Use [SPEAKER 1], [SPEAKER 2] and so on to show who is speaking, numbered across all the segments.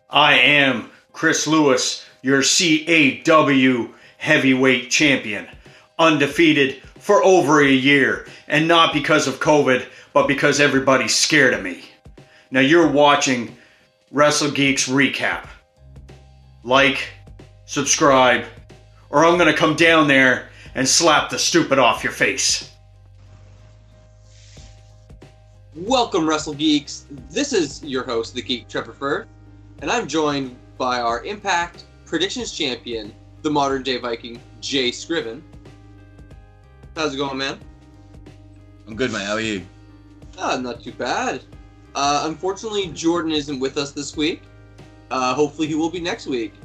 [SPEAKER 1] I am Chris Lewis, your CAW heavyweight champion, undefeated for over a year, and not because of COVID, but because everybody's scared of me. Now you're watching Wrestle Geeks ReCap. Like, subscribe, or I'm gonna come down there and slap the stupid off your face.
[SPEAKER 2] Welcome, Wrestle Geeks. This is your host, the Geek, Trevor Firth, and I'm joined by our Impact Predictions Champion, the modern day Viking, Jay Scriven. How's it going, man?
[SPEAKER 3] I'm good, mate. How are you?
[SPEAKER 2] Not too bad. Unfortunately, Jordan isn't with us this week. Hopefully he will be next week.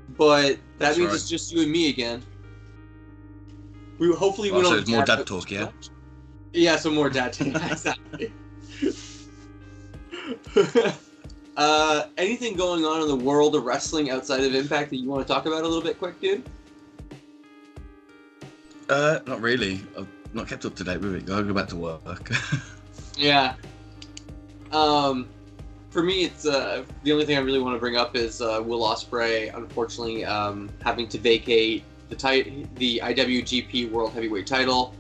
[SPEAKER 2] But that means it's just you and me again. Hopefully we don't...
[SPEAKER 3] So it's more dad talk, yeah?
[SPEAKER 2] Yeah, some more dad talk, exactly. Anything going on in the world of wrestling outside of Impact that you want to talk about a little bit quick, dude?
[SPEAKER 3] Not really. I've not kept up to date with it. I'll go back to work.
[SPEAKER 2] Yeah. For me, it's the only thing I really want to bring up is Will Ospreay, unfortunately, having to vacate the IWGP World Heavyweight title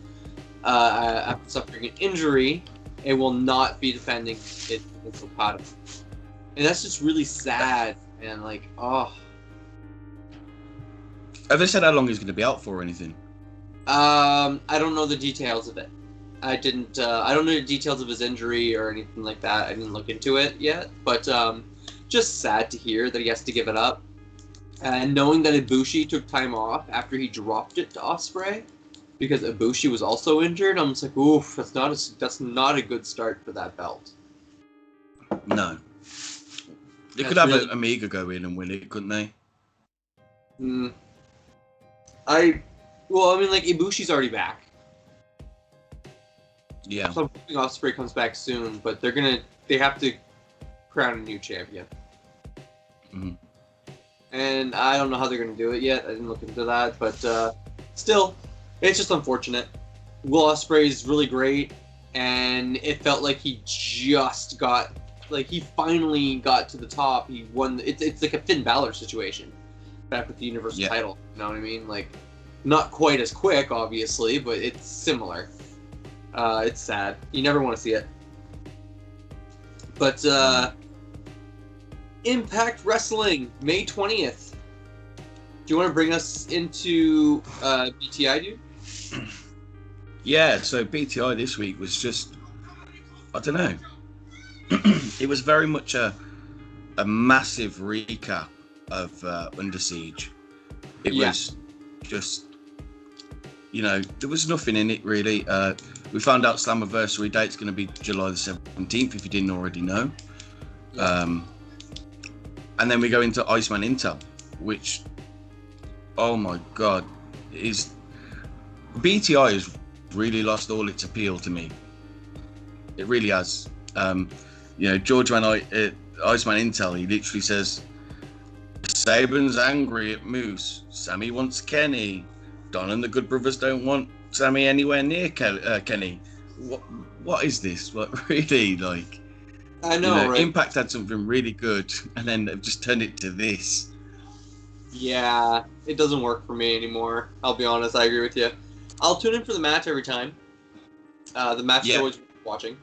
[SPEAKER 2] after suffering an injury, and will not be defending it against Okada. And that's just really sad, and like, oh.
[SPEAKER 3] Have they said how long he's going to be out for or anything?
[SPEAKER 2] I don't know the details of it. I don't know the details of his injury or anything like that. I didn't look into it yet, but just sad to hear that he has to give it up. And knowing that Ibushi took time off after he dropped it to Ospreay, because Ibushi was also injured, I'm just like, oof, that's not a good start for that belt.
[SPEAKER 3] No. They could have really... Amiga go in and win it, couldn't they?
[SPEAKER 2] Well, I mean, like, Ibushi's already back.
[SPEAKER 3] Yeah.
[SPEAKER 2] So I'm hoping Ospreay comes back soon, but they have to crown a new champion.
[SPEAKER 3] Mm-hmm.
[SPEAKER 2] And I don't know how they're going to do it yet. I didn't look into that, but still, it's just unfortunate. Will Ospreay is really great, and it felt like he just got, like, he finally got to the top. He won. It's like a Finn Balor situation, back with the Universal title. You know what I mean? Like, not quite as quick, obviously, but it's similar. It's sad. You never want to see it. But Impact Wrestling, May 20th. Do you want to bring us into BTI, dude?
[SPEAKER 3] Yeah, so BTI this week was just, I don't know. It was very much a massive recap of Under Siege. It was just, there was nothing in it really. We found out Slammiversary date's going to be July the 17th, if you didn't already know. Yeah. And then we go into Iceman Intel, which, oh my God, BTI has really lost all its appeal to me. It really has. George Iceman Intel, he literally says, Saban's angry at Moose. Sammy wants Kenny. Don and the Good Brothers don't want Sammy anywhere near Kenny. What is this? What really, like?
[SPEAKER 2] I know, right?
[SPEAKER 3] Impact had something really good, and then they've just turned it to this.
[SPEAKER 2] Yeah, it doesn't work for me anymore. I'll be honest, I agree with you. I'll tune in for the match every time. The match is always watching.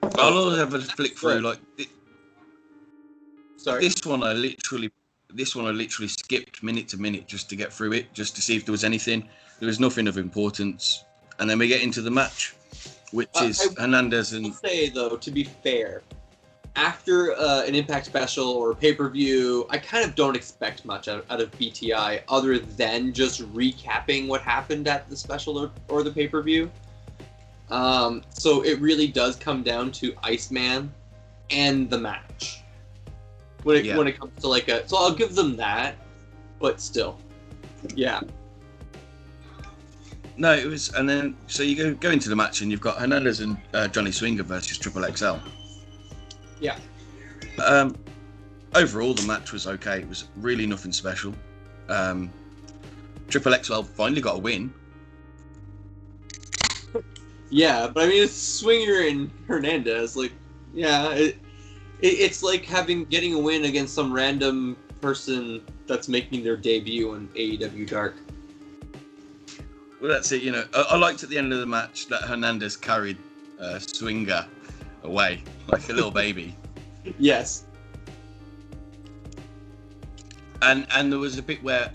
[SPEAKER 3] I'll always have a flick through, like.
[SPEAKER 2] Sorry.
[SPEAKER 3] This one I literally skipped minute to minute just to get through it, just to see if there was anything. There was nothing of importance, and then we get into the match, which is Hernandez and.
[SPEAKER 2] I will say though, to be fair, after an Impact special or pay-per-view, I kind of don't expect much out of BTI other than just recapping what happened at the special or the pay-per-view. So it really does come down to Iceman and the match. When it comes to so I'll give them that, but still, yeah.
[SPEAKER 3] No, it was, and then so you go into the match and you've got Hernandez and Johnny Swinger versus Triple XL.
[SPEAKER 2] Yeah.
[SPEAKER 3] Overall, the match was okay. It was really nothing special. Triple XL finally got a win.
[SPEAKER 2] Yeah, but I mean, it's Swinger and Hernandez. Like, yeah, It's like getting a win against some random person that's making their debut on AEW Dark.
[SPEAKER 3] Well, that's it. I liked at the end of the match that Hernandez carried Swinger away like a little baby.
[SPEAKER 2] Yes.
[SPEAKER 3] And there was a bit where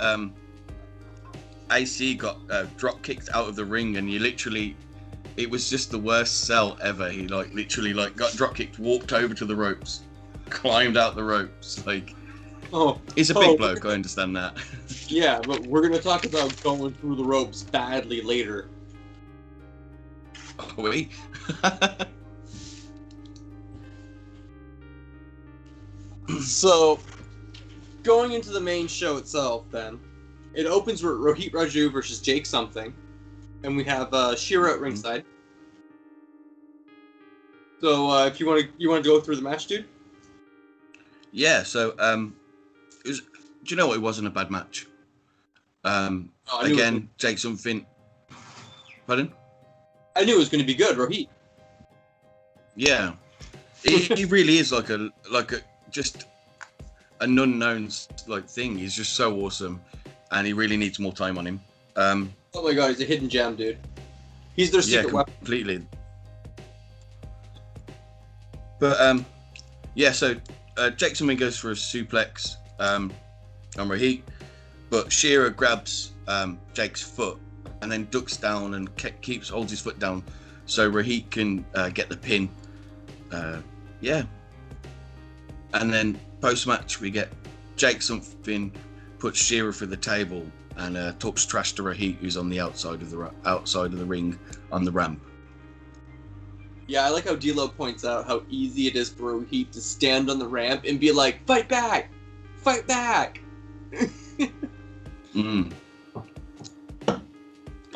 [SPEAKER 3] AC got drop kicked out of the ring, and it was just the worst sell ever. He literally got drop kicked, walked over to the ropes, climbed out the ropes. He's a big bloke. I understand that.
[SPEAKER 2] Yeah, but we're gonna talk about going through the ropes badly later.
[SPEAKER 3] Are we?
[SPEAKER 2] So, going into the main show itself, then it opens with Rohit Raju versus Jake something, and we have Shira at ringside. So, if you want to go through the match, dude.
[SPEAKER 3] Yeah. So, it was. Do you know what? It wasn't a bad match. Again, Jake something. Pardon?
[SPEAKER 2] I knew it was going to be good, Rohit.
[SPEAKER 3] Yeah, he really is like a just an unknown thing. He's just so awesome, and he really needs more time on him.
[SPEAKER 2] Oh my god, he's a hidden gem, dude. He's their secret weapon.
[SPEAKER 3] Completely. But so Jake something goes for a suplex on Rohit, but Shira grabs Jake's foot and then ducks down and holds his foot down so Rohit can get the pin. And then post-match we get Jake something puts Shira through the table and talks trash to Rohit, who's on the outside of the ring on the ramp.
[SPEAKER 2] Yeah, I like how D'Lo points out how easy it is for Rohit to stand on the ramp and be like, "Fight back, fight back."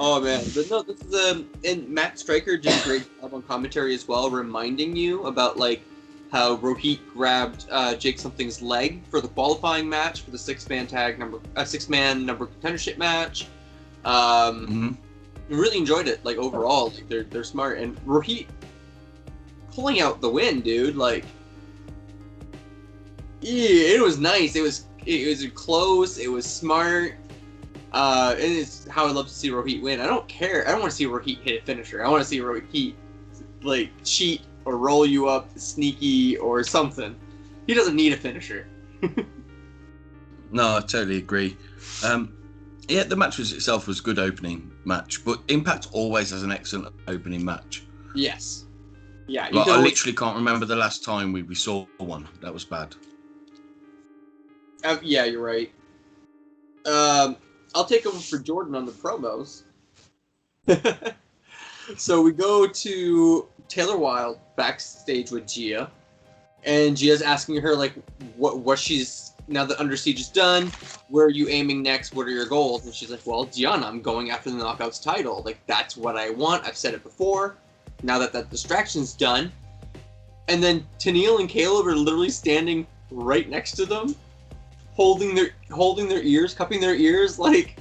[SPEAKER 2] Oh man, but no, this is and Matt Stryker did a great job on commentary as well, reminding you about how Rohit grabbed Jake something's leg for the qualifying match for the six-man number contendership match. Really enjoyed it. Overall, they're smart, and Rohit pulling out the win, dude. It was nice. It was close. It was smart. And it's how I love to see Rohit win. I don't care. I don't want to see Rohit hit a finisher. I want to see Rohit cheat or roll you up sneaky or something. He doesn't need a finisher.
[SPEAKER 3] No, I totally agree. The match itself was a good opening match, but Impact always has an excellent opening match.
[SPEAKER 2] Yes. Yeah.
[SPEAKER 3] I literally can't remember the last time we saw one. That was bad.
[SPEAKER 2] Yeah, you're right. I'll take over for Jordan on the promos. So we go to Taylor Wilde backstage with Gia, and Gia's asking her what she's now that Under Siege is done. Where are you aiming next? What are your goals? And she's like, "Well, Gianna, I'm going after the Knockouts title. That's what I want. I've said it before. Now that distraction's done." And then Tenille and Caleb are literally standing right next to them, holding their ears, cupping their ears, we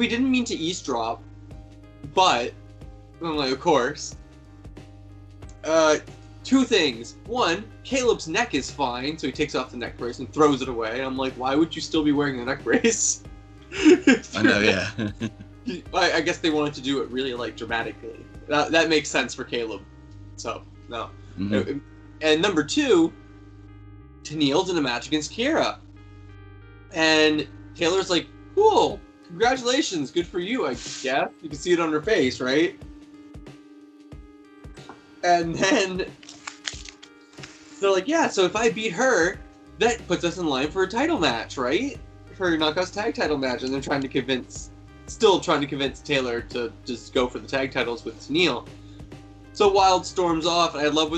[SPEAKER 2] didn't mean to eavesdrop, but I'm like, of course. Two things. One, Caleb's neck is fine, so he takes off the neck brace and throws it away. I'm like, why would you still be wearing the neck brace?
[SPEAKER 3] I know, yeah.
[SPEAKER 2] I guess they wanted to do it really dramatically. That makes sense for Caleb. So, no. Mm-hmm. And number two, Tenille's in a match against Kiera. And Taylor's like, "Cool, congratulations, good for you, I guess." You can see it on her face, right? And then they're like, "Yeah, so if I beat her, that puts us in line for a title match, right? For a Knockouts tag title match." And they're still trying to convince Taylor to just go for the tag titles with Tenille. So Wilde storms off, and I love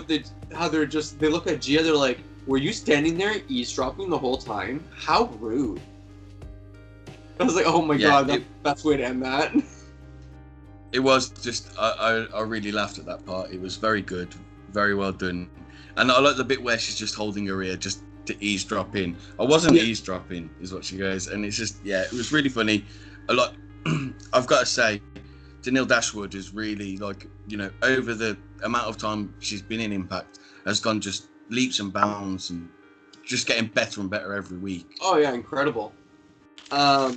[SPEAKER 2] how they look at Gia, they're like, "Were you standing there eavesdropping the whole time? How rude." I was like, oh my god, that's the best way to end that.
[SPEAKER 3] It was just, I really laughed at that part. It was very good, very well done. And I like the bit where she's just holding her ear just to eavesdrop in. I wasn't eavesdropping, is what she goes. And it's just, it was really funny. I've got to say, Tennille Dashwood is really, like, over the amount of time she's been in Impact, has gone just leaps and bounds and just getting better and better every week.
[SPEAKER 2] Oh yeah, incredible. After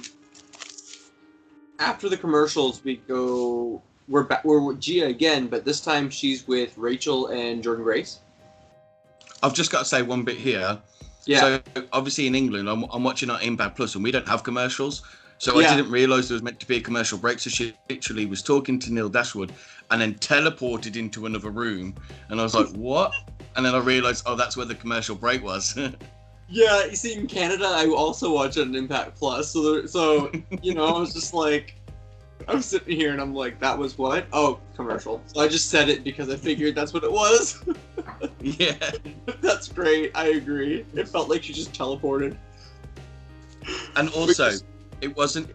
[SPEAKER 2] the commercials, we're with Gia again, but this time she's with Rachel and Jordan Grace.
[SPEAKER 3] I've just got to say one bit here.
[SPEAKER 2] Yeah.
[SPEAKER 3] So obviously in England, I'm watching on Impact Plus, and we don't have commercials. So I didn't realise there was meant to be a commercial break. So she literally was talking to Tennille Dashwood and then teleported into another room. And I was like, what? And then I realised, oh, that's where the commercial break was.
[SPEAKER 2] Yeah, you see, in Canada, I also watch it on Impact Plus. So I was just like, I'm sitting here and I'm like, that was what? Oh, commercial. So I just said it because I figured that's what it was.
[SPEAKER 3] Yeah.
[SPEAKER 2] That's great. I agree. It felt like she just teleported.
[SPEAKER 3] And also, it wasn't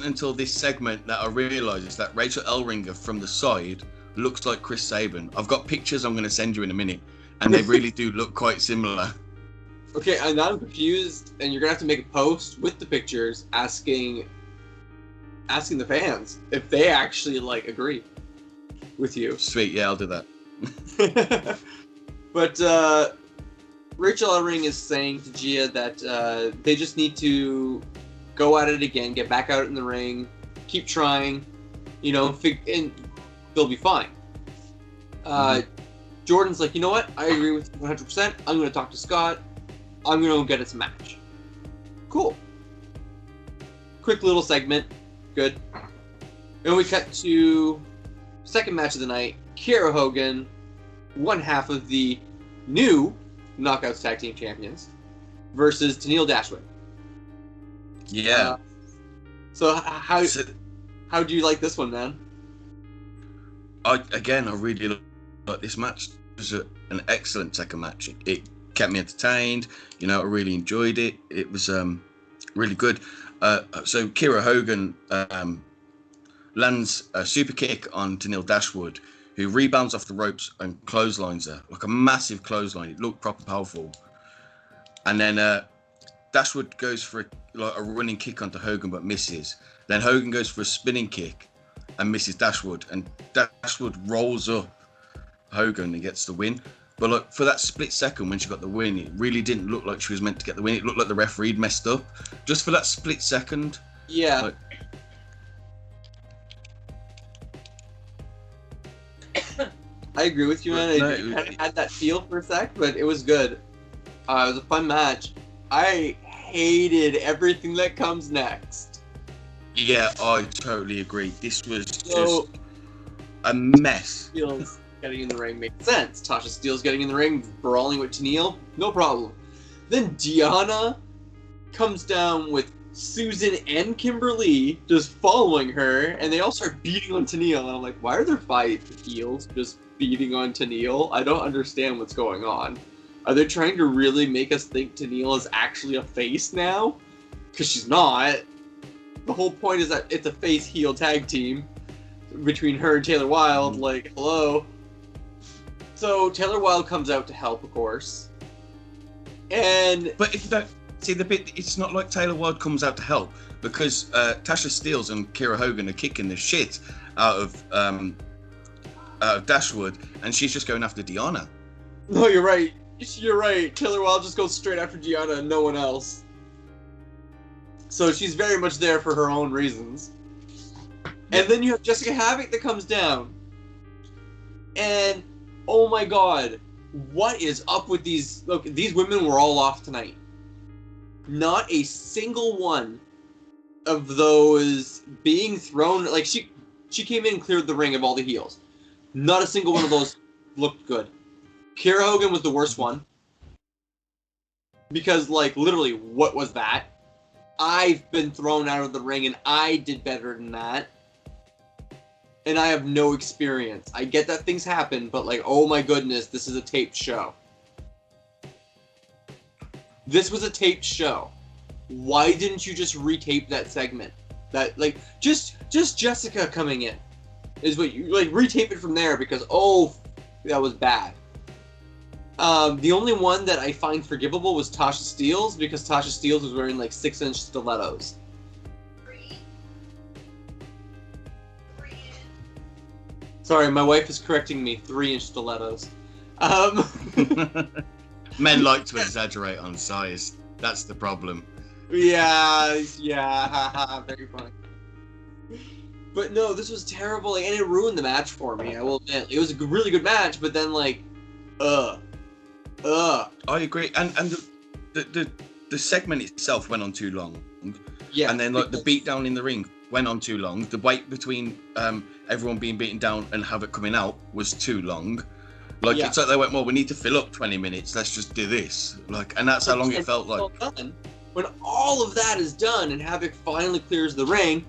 [SPEAKER 3] until this segment that I realised that Rachel Ellringer from the side looks like Chris Sabin. I've got pictures I'm going to send you in a minute, and they really do look quite similar.
[SPEAKER 2] Okay, and now I'm confused, and you're going to have to make a post with the pictures asking the fans if they actually, agree with you.
[SPEAKER 3] Sweet, yeah, I'll do that.
[SPEAKER 2] But Rachel Ellring is saying to Gia that they just need to go at it again, get back out in the ring, keep trying, and they'll be fine. Jordan's like, you know what? I agree with you 100%. I'm going to talk to Scott. I'm going to get us a match. Cool. Quick little segment. Good. And we cut to second match of the night. Kiera Hogan, one half of the new Knockouts Tag Team Champions, versus Tennille Dashwood.
[SPEAKER 3] Yeah.
[SPEAKER 2] So how do you like this one, man?
[SPEAKER 3] I really like this match. It was an excellent second match. It kept me entertained. I really enjoyed it. It was really good. So Kiera Hogan lands a super kick on Tennille Dashwood, who rebounds off the ropes and clotheslines her, like a massive clothesline. It looked proper powerful. And then Dashwood goes for a running kick onto Hogan, but misses. Then Hogan goes for a spinning kick and misses Dashwood, and Dashwood rolls up Hogan and gets the win. But for that split second when she got the win, it really didn't look like she was meant to get the win. It looked like the referee messed up. Just for that split second.
[SPEAKER 2] Yeah. I agree with you, man. It kind of had that feel for a sec, but it was good. It was a fun match. I hated everything that comes next.
[SPEAKER 3] Yeah, I totally agree. This was just a mess.
[SPEAKER 2] Steele's getting in the ring makes sense. Tasha Steele's getting in the ring, brawling with Tennille, no problem. Then Deonna comes down with Susan and Kimberly just following her, and they all start beating on Tennille. And I'm like, why are there 5 heels just beating on Tennille? I don't understand what's going on. Are they trying to really make us think Tennille is actually a face now? Because she's not. The whole point is that it's a face-heel tag team between her and Taylor Wilde. Like, hello. So Taylor Wilde comes out to help, of course. But
[SPEAKER 3] if you don't see the bit, it's not like Taylor Wilde comes out to help, because Tasha Steelz and Kiera Hogan are kicking the shit out of Dashwood, and she's just going after Deonna.
[SPEAKER 2] No, you're right. You're right. Taylor Wilde just goes straight after Deonna and no one else. So she's very much there for her own reasons. And then you have Jessica Havoc that comes down. And, oh my god, what is up with these... Look, these women were all off tonight. Not a single one of those being thrown... Like, she came in and cleared the ring of all the heels. Not a single one of those looked good. Kiera Hogan was the worst one. Because, like, literally, what was that? I've been thrown out of the ring and I did better than that. And I have no experience. I get that things happen, but like, oh my goodness, this is a taped show. This was a taped show. Why didn't you just retape that segment? That, like, just Jessica coming in is what you, like, retape it from there because, oh, that was bad. The only one that I find forgivable was Tasha Steelz, because Tasha Steelz was wearing like 6-inch stilettos. Sorry, my wife is correcting me. 3-inch stilettos.
[SPEAKER 3] Men like to exaggerate on size. That's the problem.
[SPEAKER 2] Yeah, very funny. But no, this was terrible, and it ruined the match for me. I will admit, it was a really good match, but then I
[SPEAKER 3] agree, and the segment itself went on too long.
[SPEAKER 2] Yeah,
[SPEAKER 3] and then the beatdown in the ring went on too long. The wait between everyone being beaten down and Havoc coming out was too long. It's like they went, well, we need to fill up 20 minutes. Let's just do this. And that's how long it felt like.
[SPEAKER 2] When all of that is done and Havoc finally clears the ring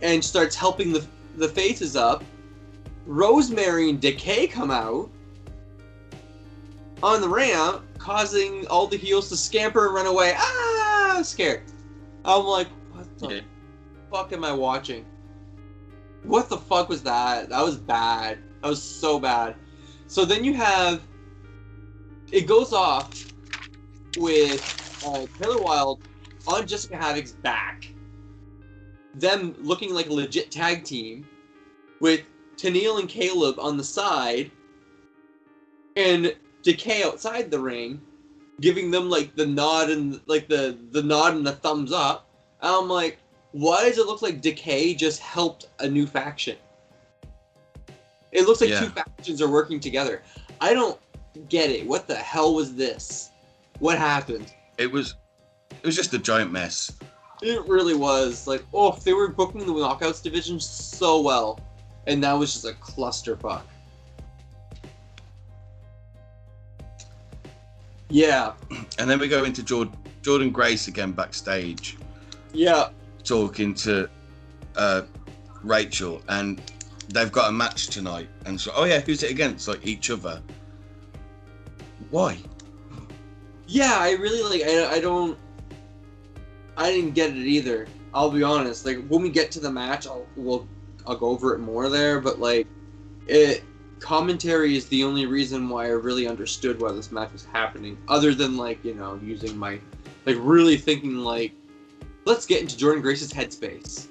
[SPEAKER 2] and starts helping the faces up, Rosemary and Decay come out on the ramp, causing all the heels to scamper and run away. Ah, I'm scared. I'm like, what the fuck am I watching? What the fuck was that? That was bad. That was so bad. So then you have, it goes off with Taylor Wilde on Jessica Havoc's back. Them looking like a legit tag team with Tennille and Caleb on the side and Decay outside the ring giving them the nod and the nod and the thumbs up. And I'm like, why does it look like Decay just helped a new faction? It looks like two factions are working together. I don't get it. What the hell was this? What happened?
[SPEAKER 3] It was just a giant mess.
[SPEAKER 2] It really was. They were booking the Knockouts division so well, and that was just a clusterfuck. Yeah.
[SPEAKER 3] And then we go into Jordan Grace again backstage.
[SPEAKER 2] Yeah.
[SPEAKER 3] Talking to Rachel, and they've got a match tonight. And so, who's it against? Each other. Why?
[SPEAKER 2] Yeah, I really I didn't get it either. I'll be honest. When we get to the match, I'll go over it more there. But commentary is the only reason why I really understood why this match was happening. Other than using my really thinking let's get into Jordan Grace's headspace.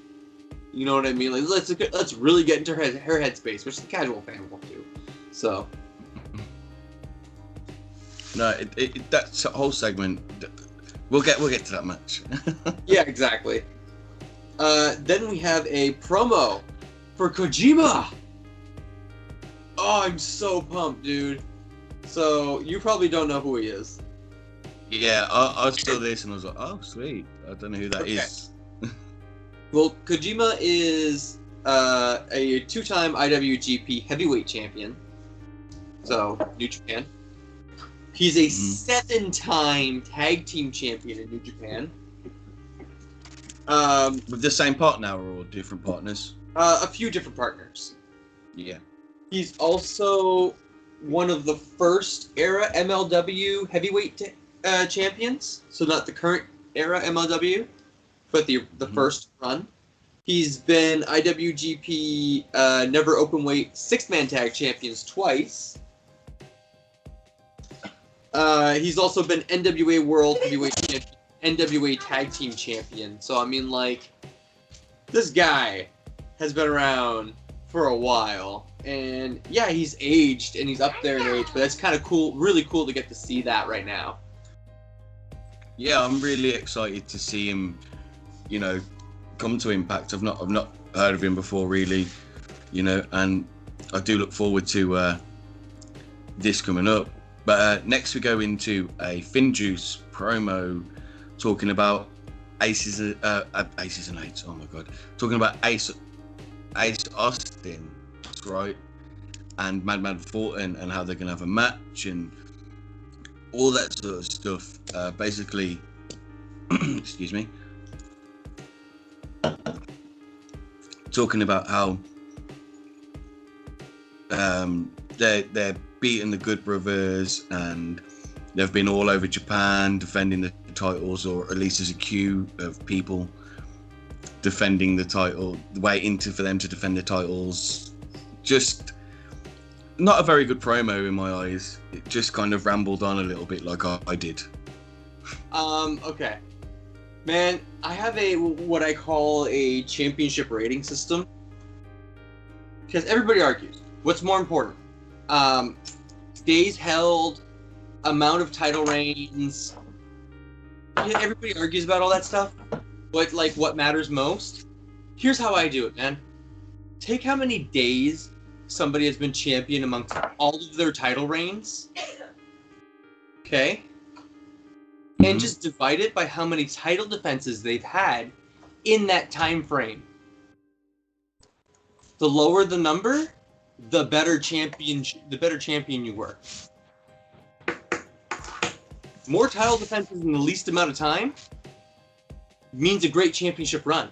[SPEAKER 2] You know what I mean? Let's really get into her headspace, which the casual fan will do. So.
[SPEAKER 3] No, that whole segment. We'll get to that match.
[SPEAKER 2] Yeah, exactly. Then we have a promo for Kojima. Oh, I'm so pumped, dude. So you probably don't know who he is.
[SPEAKER 3] Yeah, I saw this and I was like, oh, sweet. I don't know who that is.
[SPEAKER 2] Well, Kojima is a two-time IWGP Heavyweight Champion. So, New Japan. He's a 7-time Tag Team Champion in New Japan.
[SPEAKER 3] With the same partner or different partners?
[SPEAKER 2] A few different partners.
[SPEAKER 3] Yeah.
[SPEAKER 2] He's also one of the first era MLW Heavyweight champions. So not the current era MLW, but the first run. He's been IWGP Never Openweight 6-man Tag Champions twice. He's also been NWA World Heavyweight Champion, NWA Tag Team Champion. So, I mean, this guy has been around for a while. And, yeah, he's aged, and he's up there in age, but that's kind of cool, really cool to get to see that right now.
[SPEAKER 3] Yeah, I'm really excited to see him, come to Impact. I've not heard of him before, really, and I do look forward to this coming up. But next we go into a FinJuice promo talking about Aces and Eights. Oh my god, talking about Ace Austin, that's right, and Madman Fulton and how they're gonna have a match and all that sort of stuff. Basically, excuse me, talking about how they're beating the Good Brothers and they've been all over Japan defending the titles, or at least there's a queue of people defending the title, waiting for them to defend the titles. Just not a very good promo in my eyes. It just kind of rambled on a little bit like I did.
[SPEAKER 2] Okay. Man, I have what I call a championship rating system. Because everybody argues. What's more important? Days held, amount of title reigns. Yeah, everybody argues about all that stuff. But like, what matters most? Here's how I do it, man. Take how many days somebody has been champion amongst all of their title reigns. Okay? And just divide it by how many title defenses they've had in that time frame. The lower the number, the better champion you were. More title defenses in the least amount of time means a great championship run.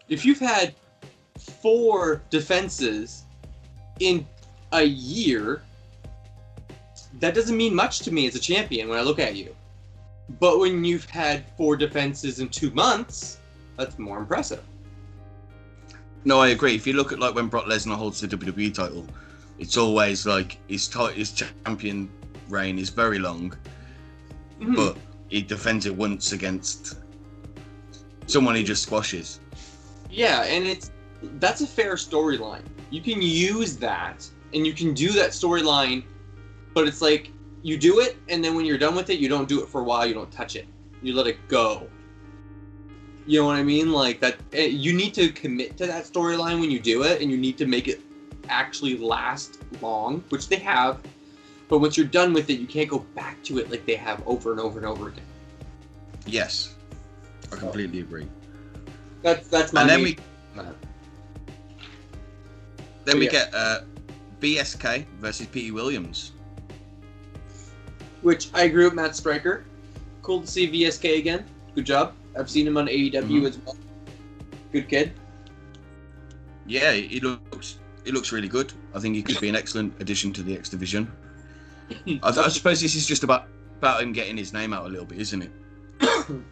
[SPEAKER 2] If you've had 4 defenses in a year, that doesn't mean much to me as a champion when I look at you. But when you've had 4 defenses in 2 months, that's more impressive.
[SPEAKER 3] No, I agree. If you look at like when Brock Lesnar holds the WWE title, it's always like his champion reign is very long, but he defends it once against someone he just squashes.
[SPEAKER 2] Yeah, and that's a fair storyline. You can use that, and you can do that storyline, but it's like you do it, and then when you're done with it, you don't do it for a while. You don't touch it. You let it go. You know what I mean? Like that. You need to commit to that storyline when you do it, and you need to make it actually last long, which they have. But once you're done with it, you can't go back to it like they have over and over and over again.
[SPEAKER 3] Yes, I completely agree.
[SPEAKER 2] That's my.
[SPEAKER 3] And then we get BSK versus Pete Williams,
[SPEAKER 2] which I agree with Matt Striker. Cool to see VSK again. Good job. I've seen him on AEW as well. Good kid.
[SPEAKER 3] Yeah, he looks really good. I think he could be an excellent addition to the X Division. I suppose this is just about him getting his name out a little bit, isn't it?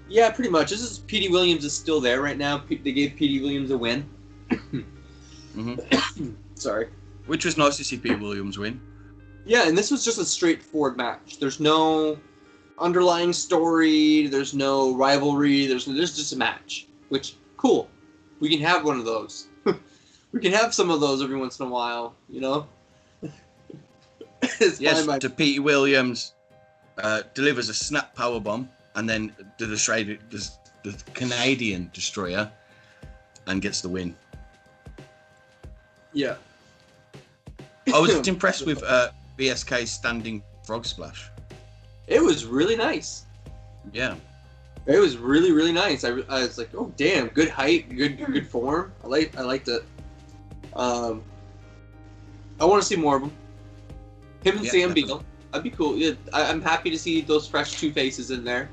[SPEAKER 2] Yeah, pretty much. This is Petey Williams is still there right now. They gave Petey Williams a win. Sorry.
[SPEAKER 3] Which was nice to see Petey Williams win.
[SPEAKER 2] Yeah, and this was just a straightforward match. There's no underlying story. There's no rivalry. There's just a match. Which, cool. We can have one of those. We can have some of those every once in a while, you know?
[SPEAKER 3] Yes, to Petey Williams delivers a snap powerbomb and then the Canadian Destroyer and gets the win.
[SPEAKER 2] Yeah.
[SPEAKER 3] I was impressed with BSK's standing frog splash.
[SPEAKER 2] It was really nice.
[SPEAKER 3] Yeah.
[SPEAKER 2] It was really, really nice. I was like, oh damn, good height, good form. I liked it. I want to see more of them. Him and Sam Beal. That'd be cool. Yeah, I'm happy to see those fresh 2 faces in there.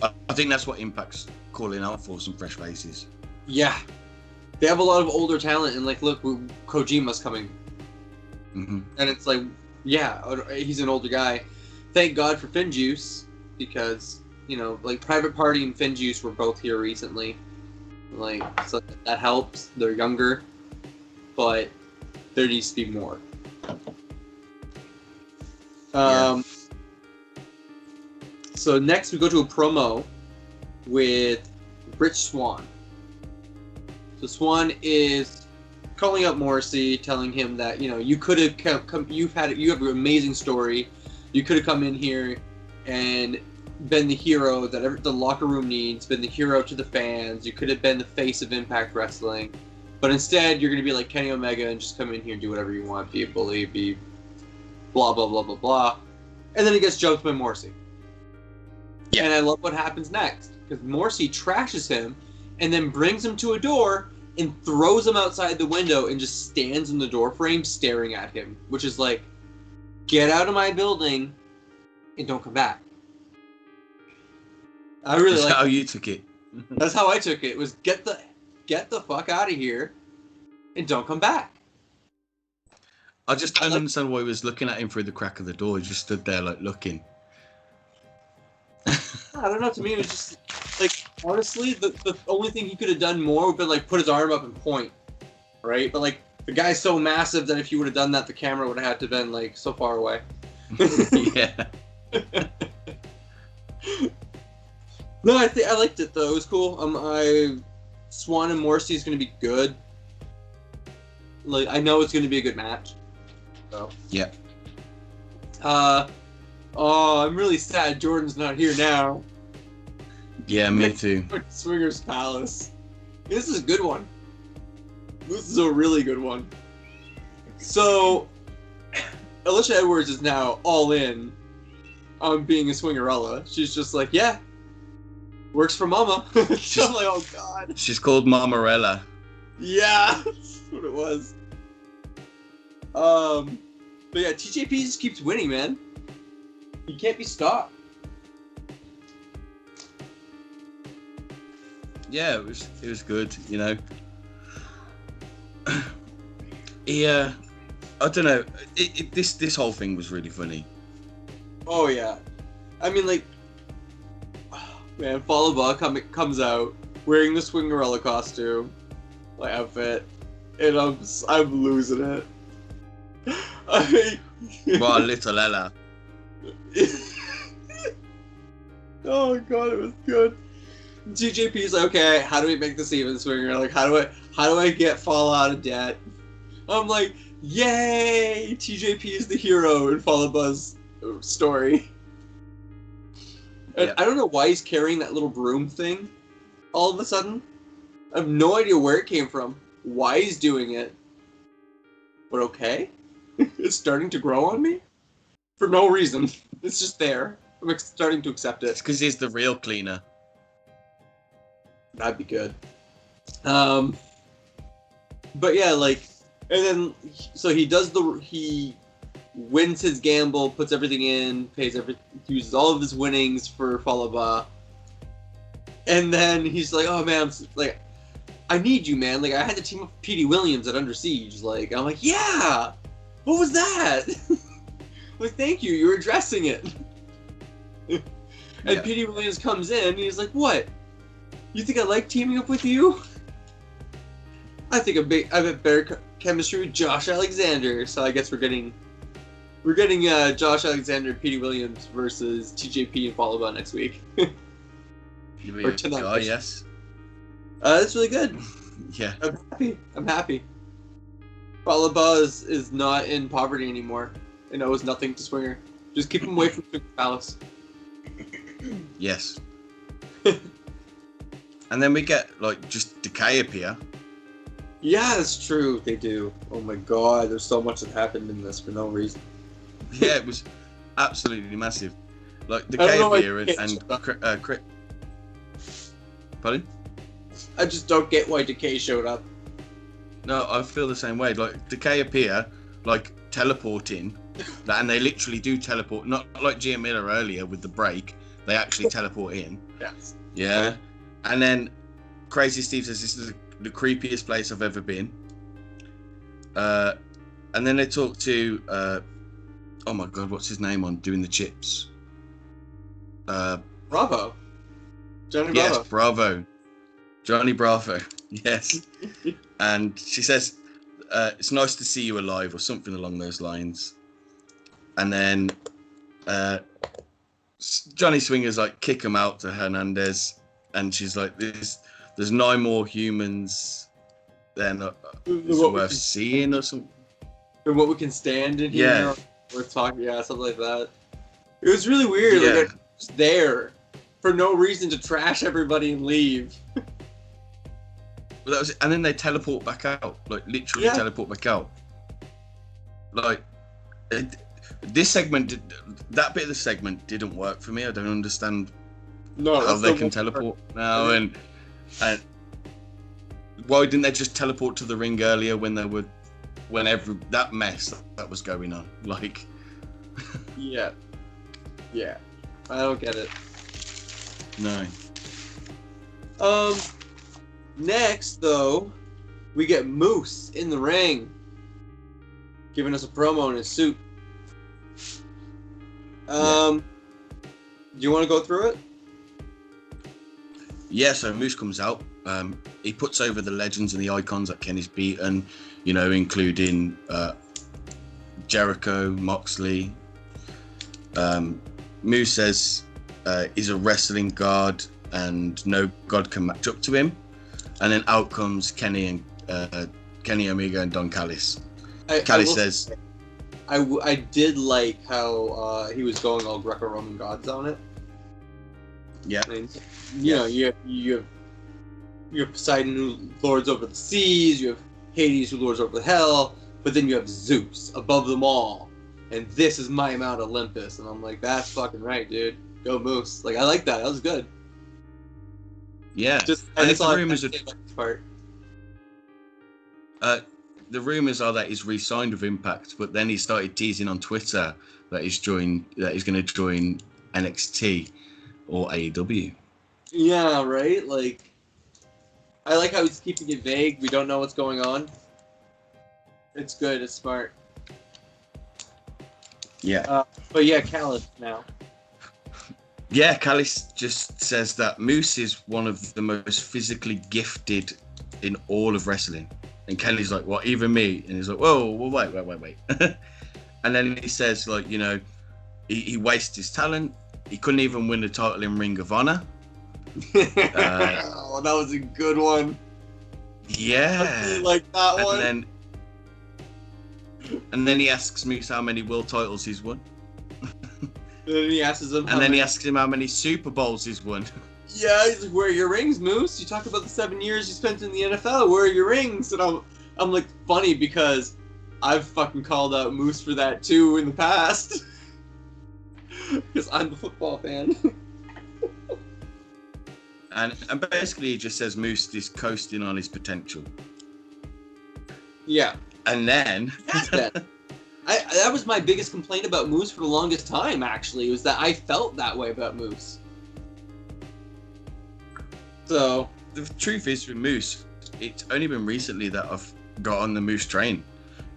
[SPEAKER 3] I think that's what Impact's calling out for, some fresh faces.
[SPEAKER 2] Yeah. They have a lot of older talent, and like, look, Kojima's coming. And it's like, yeah, he's an older guy. Thank God for Finjuice, because, you know, like, Private Party and Finjuice were both here recently. Like, so that helps. They're younger, but there needs to be more. So next we go to a promo with Rich Swann. So Swann is calling up Morrissey, telling him that, you know, you could have come. You have an amazing story. You could have come in here and been the hero that the locker room needs. Been the hero to the fans. You could have been the face of Impact Wrestling, but instead you're going to be like Kenny Omega and just come in here and do whatever you want. Be a bully. Be blah blah blah blah blah. And then he gets jumped by Morrissey. Yeah. And I love what happens next, because Morrissey trashes him and then brings him to a door and throws him outside the window and just stands in the door frame staring at him, which is like, get out of my building and don't come back. I really like.
[SPEAKER 3] That's how you took it.
[SPEAKER 2] That's how I took it. Was get the fuck out of here and don't come back.
[SPEAKER 3] I just don't understand why he was looking at him through the crack of the door. He just stood there like looking.
[SPEAKER 2] I don't know. To me, it was just like, honestly, the only thing he could have done more would be like put his arm up and point, right? But like, the guy's so massive that if you would have done that, the camera would have had to been like so far away.
[SPEAKER 3] Yeah.
[SPEAKER 2] No, I liked it though. It was cool. Swan and Morrissey is going to be good. Like, I know it's going to be a good match. So.
[SPEAKER 3] Yeah.
[SPEAKER 2] I'm really sad Jordan's not here now.
[SPEAKER 3] Yeah, me too.
[SPEAKER 2] Swingers Palace. This is a good one. This is a really good one. So, Alicia Edwards is now all in on being a swingerella. She's just like, yeah, works for Mama. I'm like, oh god.
[SPEAKER 3] She's called Marmarella.
[SPEAKER 2] Yeah, that's what it was. But yeah, TJP just keeps winning, man. He can't be stopped.
[SPEAKER 3] Yeah, it was good, you know. Yeah, I don't know. This whole thing was really funny.
[SPEAKER 2] Oh yeah, I mean, like, man, Falaba comes out wearing the Swingerella costume, like outfit, and I'm losing it.
[SPEAKER 3] What a little Ella.
[SPEAKER 2] Oh god, it was good. TJP's like, okay, how do we make this even, Swinger? Like, how do I get Fall out of debt? I'm like, yay! TJP is the hero in Falaba's story. And
[SPEAKER 3] Yeah.
[SPEAKER 2] I don't know why he's carrying that little broom thing all of a sudden. I have no idea where it came from, why he's doing it. But okay. It's starting to grow on me. For no reason. It's just there. I'm starting to accept
[SPEAKER 3] It's
[SPEAKER 2] it.
[SPEAKER 3] because he's the real cleaner.
[SPEAKER 2] That'd be good. But yeah, like, and then, so he wins his gamble, puts everything in, uses all of his winnings for Falaba. And then he's like, oh man, I need you, man. Like, I had to team up with Petey Williams at Under Siege. Like, I'm like, yeah! What was that? Like, thank you, you're addressing it. And
[SPEAKER 3] Yeah.
[SPEAKER 2] Petey Williams comes in, and he's like, what? You think I like teaming up with you? I think I have better chemistry with Josh Alexander. So I guess we're getting Josh Alexander and Petey Williams versus TJP and Falaba next week. Or tonight.
[SPEAKER 3] Oh, yes.
[SPEAKER 2] That's really good.
[SPEAKER 3] Yeah.
[SPEAKER 2] I'm happy. Falaba is not in poverty anymore and owes nothing to Swinger. Just keep him away from Swinger Palace.
[SPEAKER 3] Yes. And then we get, like, just Decay appear.
[SPEAKER 2] Yeah, that's true. They do. Oh my god, there's so much that happened in this for no reason.
[SPEAKER 3] Yeah, it was absolutely massive. Like,
[SPEAKER 2] I don't know why
[SPEAKER 3] Decay appear and Pardon?
[SPEAKER 2] I just don't get why Decay showed up.
[SPEAKER 3] No, I feel the same way. Like, Decay appear, like, teleporting, and they literally do teleport, not like Gia Miller earlier with the break, they actually teleport in.
[SPEAKER 2] Yes.
[SPEAKER 3] Yeah. And then Crazy Steve says this is the creepiest place I've ever been. And then they talk to, oh my god, what's his name on doing the chips?
[SPEAKER 2] Bravo. Johnny
[SPEAKER 3] Yes,
[SPEAKER 2] Bravo.
[SPEAKER 3] Bravo. Johnny Bravo. Yes. And she says, it's nice to see you alive, or something along those lines. And then Johnny Swinger's like, kick him out to Hernandez. And she's like, there's 9 more humans than it's worth seeing or something.
[SPEAKER 2] And what we can stand in here.
[SPEAKER 3] Yeah.
[SPEAKER 2] We're talking, yeah, something like that. It was really weird.
[SPEAKER 3] Yeah.
[SPEAKER 2] Like, I was just there for no reason to trash everybody and leave.
[SPEAKER 3] But that was it. And then they teleport back out, like literally teleport back out. Like this segment, that bit of the segment didn't work for me. I don't understand how they can teleport now, and why didn't they just teleport to the ring earlier when that mess that was going on? Like,
[SPEAKER 2] yeah, I don't get it.
[SPEAKER 3] No.
[SPEAKER 2] Next, though, we get Moose in the ring, giving us a promo in his suit. Do you want to go through it?
[SPEAKER 3] Yeah, so Moose comes out. He puts over the legends and the icons that Kenny's beaten, you know, including Jericho, Moxley. Moose says he's a wrestling god and no god can match up to him. And then out comes Kenny Omega and Don Callis.
[SPEAKER 2] Callis
[SPEAKER 3] says,
[SPEAKER 2] I did like how he was going all Greco-Roman gods on it.
[SPEAKER 3] Yeah.
[SPEAKER 2] I mean, you know, you have Poseidon who lords over the seas, you have Hades who lords over hell, but then you have Zeus above them all. And this is my Mount Olympus. And I'm like, that's fucking right, dude. Go Moose. Like, I like that. That was good.
[SPEAKER 3] Yeah.
[SPEAKER 2] And
[SPEAKER 3] if
[SPEAKER 2] the
[SPEAKER 3] rumors
[SPEAKER 2] part.
[SPEAKER 3] The rumors are that he's re-signed with Impact, but then he started teasing on Twitter that he's going to join NXT or AEW.
[SPEAKER 2] Yeah, right? Like, I like how he's keeping it vague. We don't know what's going on. It's good. It's smart.
[SPEAKER 3] Yeah.
[SPEAKER 2] But yeah, Callis now.
[SPEAKER 3] Yeah, Callis just says that Moose is one of the most physically gifted in all of wrestling. And Kelly's like, what, even me? And he's like, whoa, wait. And then he says, like, you know, he wastes his talent. He couldn't even win the title in Ring of Honor.
[SPEAKER 2] Oh, that was a good one.
[SPEAKER 3] Yeah.
[SPEAKER 2] I really like that one.
[SPEAKER 3] And then he asks Moose how many world titles he's won.
[SPEAKER 2] And then he asks him.
[SPEAKER 3] He asks him how many Super Bowls he's won.
[SPEAKER 2] Yeah, he's like, "Where are your rings, Moose? You talk about the 7 years you spent in the NFL. Where are your rings?" And I'm like, funny because I've fucking called out Moose for that too in the past. Because I'm a football fan.
[SPEAKER 3] and basically he just says Moose is coasting on his potential.
[SPEAKER 2] Yeah.
[SPEAKER 3] And then
[SPEAKER 2] that was my biggest complaint about Moose for the longest time, actually, was that I felt that way about Moose. So
[SPEAKER 3] the truth is with Moose, it's only been recently that I've got on the Moose train.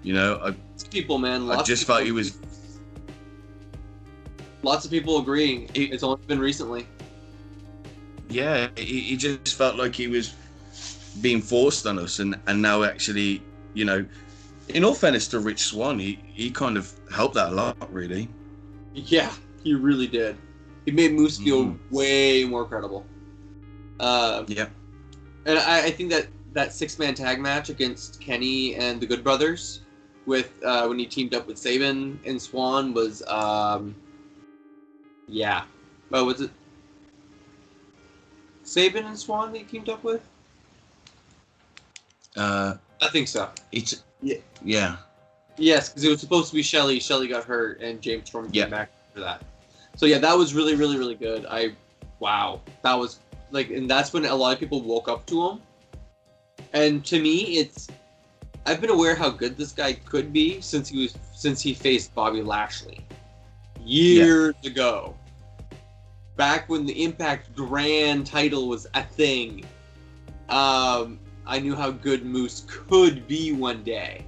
[SPEAKER 3] You know,
[SPEAKER 2] people, man.
[SPEAKER 3] I just felt he was.
[SPEAKER 2] Lots of people agreeing. It's only been recently.
[SPEAKER 3] Yeah, he just felt like he was being forced on us, and now actually, you know, in all fairness to Rich Swann, he kind of helped that a lot, really.
[SPEAKER 2] Yeah, he really did. He made Moose feel way more credible.
[SPEAKER 3] Yeah.
[SPEAKER 2] And I think that 6-man tag match against Kenny and the Good Brothers, with when he teamed up with Sabin and Swann was yeah. Oh, was it Sabin and Swann that he teamed up with? I think so.
[SPEAKER 3] Yeah.
[SPEAKER 2] Yes, because it was supposed to be Shelley. Shelley got hurt, and James Storm came back for that. So yeah, that was really, really, really good. Wow, that was like, and that's when a lot of people woke up to him. And to me, I've been aware how good this guy could be since he faced Bobby Lashley years ago. Back when the Impact Grand title was a thing. I knew how good Moose could be one day.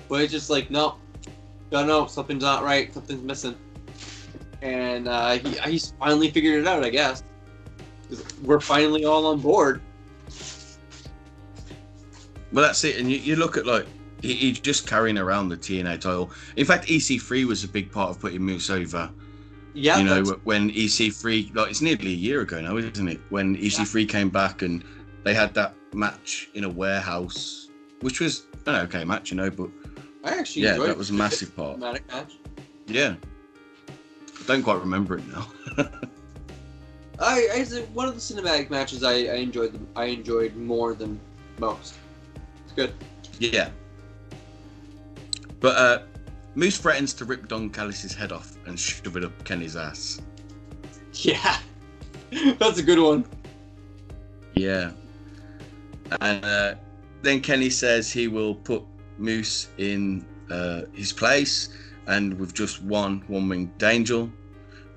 [SPEAKER 2] But it's just like, no, something's not right, something's missing. And he's finally figured it out, I guess. We're finally all on board.
[SPEAKER 3] Well, that's it. And you look at, like, he's just carrying around the TNA title. In fact, EC3 was a big part of putting Moose over.
[SPEAKER 2] Yeah.
[SPEAKER 3] You know, when EC3, like, it's nearly a year ago now, isn't it? When EC3 came back and they had that match in a warehouse, which was an okay match, you know, but
[SPEAKER 2] I actually enjoyed
[SPEAKER 3] that was a massive part.
[SPEAKER 2] Cinematic match.
[SPEAKER 3] Yeah. I don't quite remember it now.
[SPEAKER 2] One of the cinematic matches I enjoyed more than most. It's good.
[SPEAKER 3] Yeah. But Moose threatens to rip Don Callis' head off and shove it up Kenny's ass.
[SPEAKER 2] Yeah. That's a good one.
[SPEAKER 3] Yeah. And then Kenny says he will put Moose in his place, and with just one winged angel.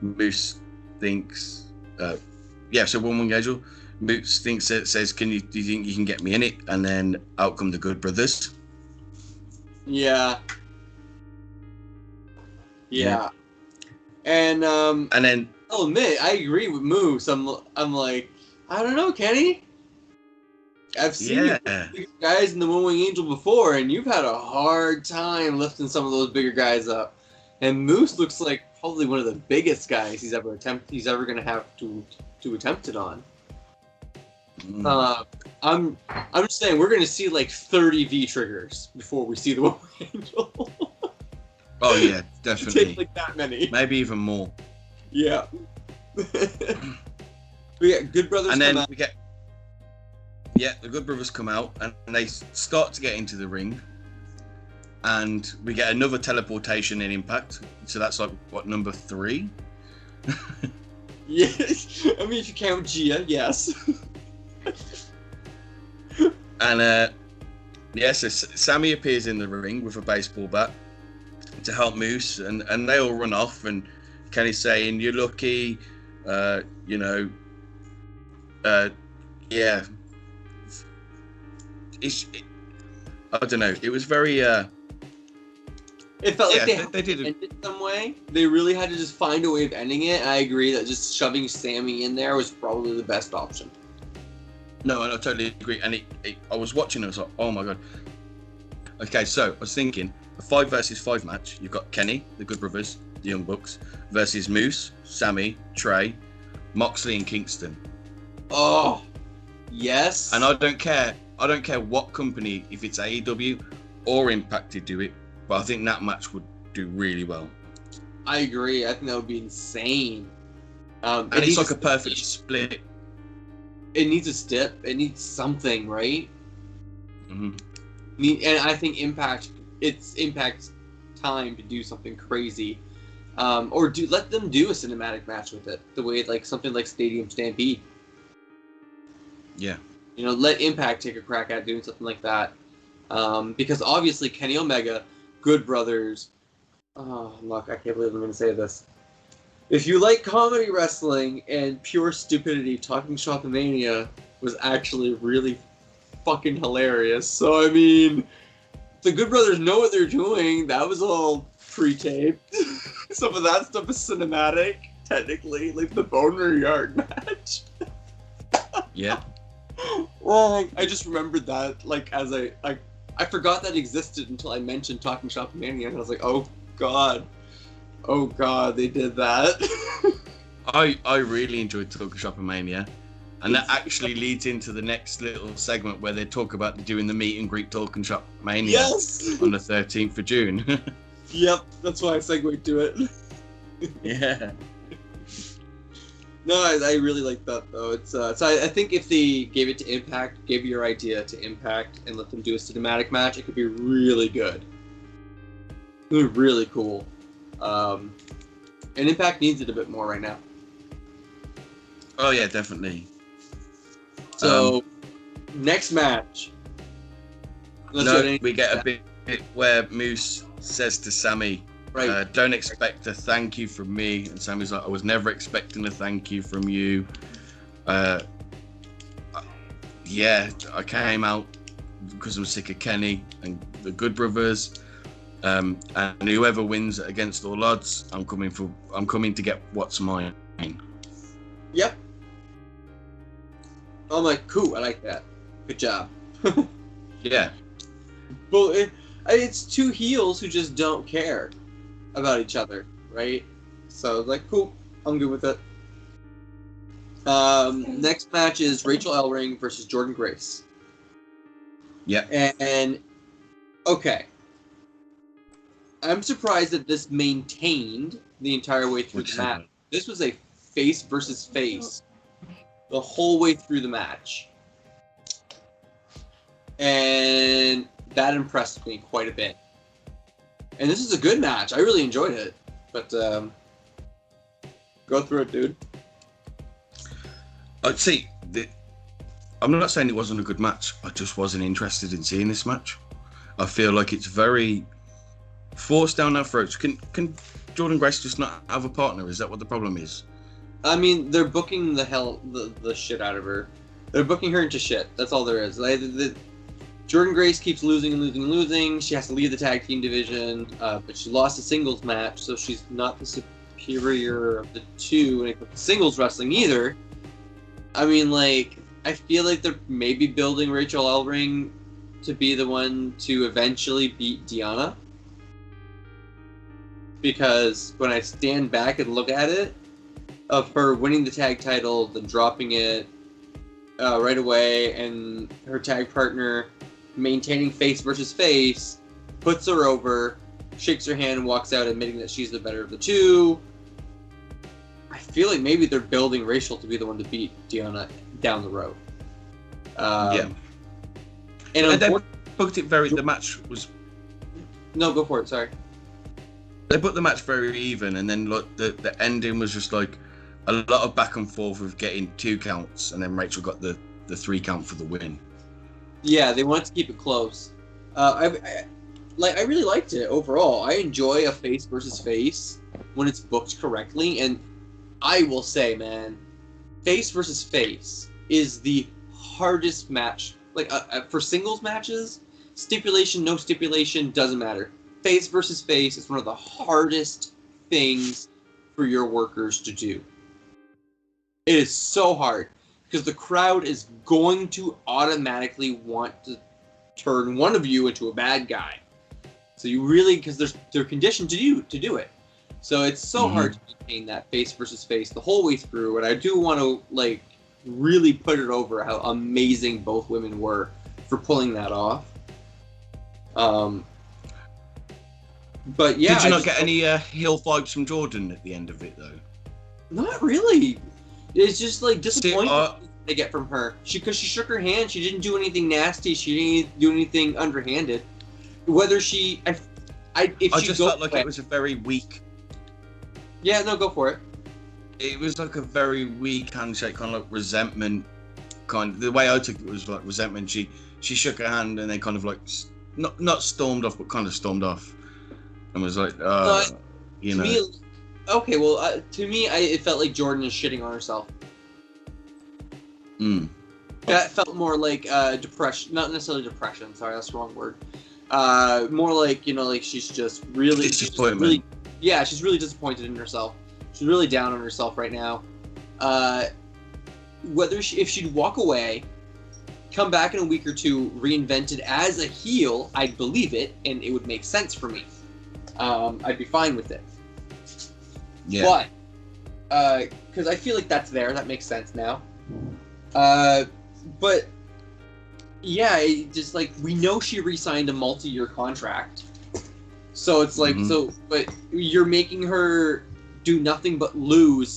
[SPEAKER 3] Moose thinks, one winged angel. Moose says, do you think you can get me in it? And then out come the Good Brothers.
[SPEAKER 2] Yeah. And
[SPEAKER 3] then
[SPEAKER 2] I'll admit, I agree with Moose. I'm like, I don't know, Kenny. I've seen you bigger guys in the One Wing Angel before, and you've had a hard time lifting some of those bigger guys up. And Moose looks like probably one of the biggest guys he's ever going to have to attempt it on. I'm just saying we're gonna see like 30 V triggers before we see the One Angel.
[SPEAKER 3] Oh yeah, definitely.
[SPEAKER 2] Take like that many.
[SPEAKER 3] Maybe even more.
[SPEAKER 2] Yeah. We got Good Brothers
[SPEAKER 3] And then
[SPEAKER 2] come out.
[SPEAKER 3] the Good Brothers come out and they start to get into the ring. And we get another teleportation in Impact. So that's like, what, number 3?
[SPEAKER 2] Yeah, I mean, if you count Gia, yes.
[SPEAKER 3] And so Sammy appears in the ring with a baseball bat to help Moose, and they all run off. And Kenny's saying, "You're lucky," yeah. I don't know. It was very.
[SPEAKER 2] It felt like
[SPEAKER 3] they did
[SPEAKER 2] end it some way. They really had to just find a way of ending it. And I agree that just shoving Sammy in there was probably the best option.
[SPEAKER 3] No, I totally agree. And I was watching it, I was like, oh my god. Okay, so I was thinking, a 5 versus 5 match. You've got Kenny, the Good Brothers, the Young Bucks, versus Moose, Sammy, Trey, Moxley, and Kingston.
[SPEAKER 2] Oh, yes.
[SPEAKER 3] And I don't care what company, if it's AEW or Impact to do it, but I think that match would do really well.
[SPEAKER 2] I agree. I think that would be insane.
[SPEAKER 3] And it's like a perfect split.
[SPEAKER 2] It needs a step. It needs something, right?
[SPEAKER 3] Mm-hmm.
[SPEAKER 2] And I think it's Impact's time to do something crazy, or let them do a cinematic match with it, the way like something like Stadium Stampede.
[SPEAKER 3] Yeah.
[SPEAKER 2] Let Impact take a crack at doing something like that, because obviously Kenny Omega, Good Brothers. Oh, look, I can't believe I'm going to say this. If you like comedy wrestling and pure stupidity, Talking Shopomania was actually really fucking hilarious. So, I mean, the Good Brothers know what they're doing. That was all pre-taped. Some of that stuff is cinematic, technically, like the Boneyard match.
[SPEAKER 3] Yeah.
[SPEAKER 2] Well, I just remembered that, like, as I forgot that existed until I mentioned Talking Shopomania, and I was like, oh god, they did that.
[SPEAKER 3] I really enjoyed Talking Shopomania, and that actually leads into the next little segment where they talk about doing the meet and greet Talking Shopomania on the 13th of June.
[SPEAKER 2] Yep, that's why I segued to it.
[SPEAKER 3] Yeah.
[SPEAKER 2] No, I really like that though. It's so I think if they gave it to Impact, gave your idea to Impact, and let them do a cinematic match, it could be really good. It would be really cool. And Impact needs it a bit more right now.
[SPEAKER 3] Oh yeah, definitely.
[SPEAKER 2] So next match.
[SPEAKER 3] We get a bit where Moose says to Sammy,
[SPEAKER 2] right.
[SPEAKER 3] Don't expect a thank you from me. And Sammy's like, I was never expecting a thank you from you. Yeah, I came out because I'm sick of Kenny and the Good Brothers. And whoever wins against all odds, I'm coming to get what's mine.
[SPEAKER 2] Yep. I'm like, cool, I like that. Good job.
[SPEAKER 3] Yeah.
[SPEAKER 2] Well, it's two heels who just don't care about each other, right? So, like, cool, I'm good with it. Next match is Rachel Ellering versus Jordynne Grace.
[SPEAKER 3] Yeah.
[SPEAKER 2] And okay. I'm surprised that this maintained the entire way through the match. This was a face versus face the whole way through the match. And that impressed me quite a bit. And this is a good match. I really enjoyed it. But go through it, dude.
[SPEAKER 3] I'd say I'm not saying it wasn't a good match. I just wasn't interested in seeing this match. I feel like it's very forced down our throats. Can Jordynne Grace just not have a partner? Is that what the problem is?
[SPEAKER 2] I mean, they're booking the shit out of her. They're booking her into shit. That's all there is. Jordynne Grace keeps losing and losing and losing. She has to leave the tag team division, but she lost a singles match, so she's not the superior of the two when it comes to singles wrestling either. I mean, like, I feel like they're maybe building Rachel Ellering to be the one to eventually beat Deonna. Because when I stand back and look at it, of her winning the tag title, then dropping it, right away, and her tag partner, maintaining face versus face, puts her over, shakes her hand, and walks out, admitting that she's the better of the two. I feel like maybe they're building Rachel to be the one to beat Deonna down the road.
[SPEAKER 3] And they booked it the match was...
[SPEAKER 2] No, go for it, sorry.
[SPEAKER 3] They put the match very even, and then like the ending was just like a lot of back and forth with getting 2 counts, and then Rachel got the 3 count for the win.
[SPEAKER 2] Yeah, they wanted to keep it close. I really liked it overall. I enjoy a face versus face when it's booked correctly, and I will say, man, face versus face is the hardest match. Like for singles matches, stipulation, no stipulation, doesn't matter. Face versus face is one of the hardest things for your workers to do. It is so hard because the crowd is going to automatically want to turn one of you into a bad guy. So you really, because they're conditioned to do it. So it's so hard to maintain that face versus face the whole way through. And I do want to like really put it over how amazing both women were for pulling that off. But yeah,
[SPEAKER 3] did you not get any heel vibes from Jordan at the end of it though?
[SPEAKER 2] Not really. It's just like disappointing they get from her. Because she shook her hand, she didn't do anything nasty. She didn't do anything underhanded. Whether she, I just
[SPEAKER 3] felt like it was a very weak.
[SPEAKER 2] Yeah, no, go for it.
[SPEAKER 3] It was like a very weak handshake, kind of like resentment. The way I took it was like resentment. She shook her hand and then kind of like not stormed off, but kind of stormed off. And was like, you know.
[SPEAKER 2] Me, okay, well, to me, it felt like Jordan is shitting on herself. That felt more like depression, not necessarily depression. Sorry, that's the wrong word. More like, you know, like she's just really, she's really disappointed in herself. She's really down on herself right now. If she'd walk away, come back in a week or two, reinvented as a heel, I'd believe it, and it would make sense for me. I'd be fine with it.
[SPEAKER 3] Yeah.
[SPEAKER 2] But, because I feel like that's there, that makes sense now. But, yeah, it just like, we know she re-signed a multi-year contract. So it's like, but you're making her do nothing but lose.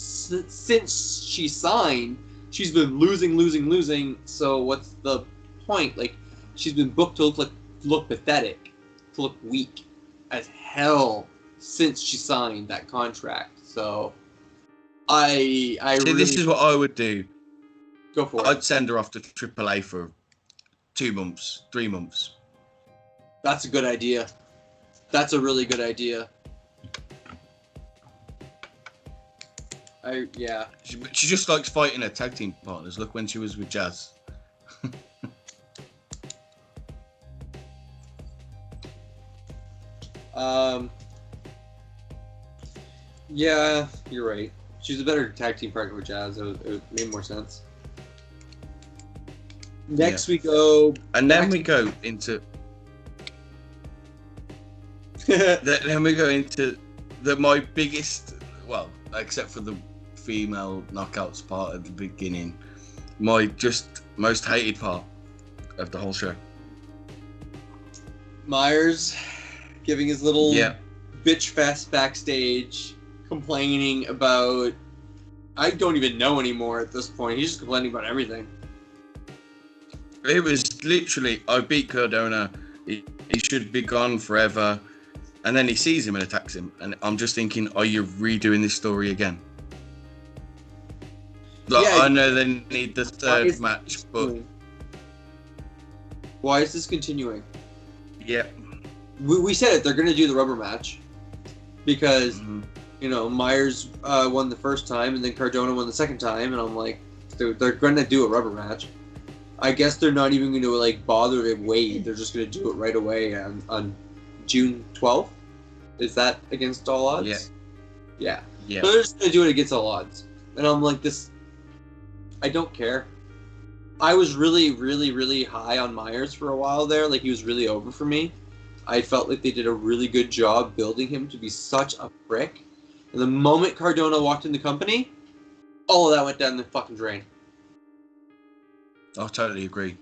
[SPEAKER 2] Since she signed, she's been losing. So what's the point? Like, she's been booked to look pathetic, to look weak as hell since she signed that contract. So I really,
[SPEAKER 3] this is what I would do.
[SPEAKER 2] Go for it.
[SPEAKER 3] I'd send her off to AAA for 2 months, 3 months.
[SPEAKER 2] That's a good idea. That's a really good idea. Yeah.
[SPEAKER 3] She just likes fighting her tag team partners. Look when she was with Jazz.
[SPEAKER 2] Yeah, you're right. She's a better tag team partner with Jazz. It made more sense. Next we go...
[SPEAKER 3] And then we go into... then we go into my biggest... Well, except for the female knockouts part at the beginning, my just most hated part of the whole show.
[SPEAKER 2] Myers giving his little bitch fest backstage, complaining about... I don't even know anymore at this point. He's just complaining about everything.
[SPEAKER 3] It was literally, I beat Cardona, he should be gone forever, and then he sees him and attacks him, and I'm just thinking, are you redoing this story again? Like, I know they need the third match, but...
[SPEAKER 2] Why is this continuing?
[SPEAKER 3] Yeah.
[SPEAKER 2] We said it, they're going to do the rubber match, because, you know, Myers won the first time, and then Cardona won the second time, and I'm like, they're going to do a rubber match. I guess they're not even going to like bother to wait. They're just going to do it right away on June 12th. Is that against all odds? Yeah. So they're just going to do it against all odds. And I'm like, I don't care. I was really, really, really high on Myers for a while there. Like, he was really over for me. I felt like they did a really good job building him to be such a prick. And the moment Cardona walked in the company, all of that went down the fucking drain.
[SPEAKER 3] I totally agree.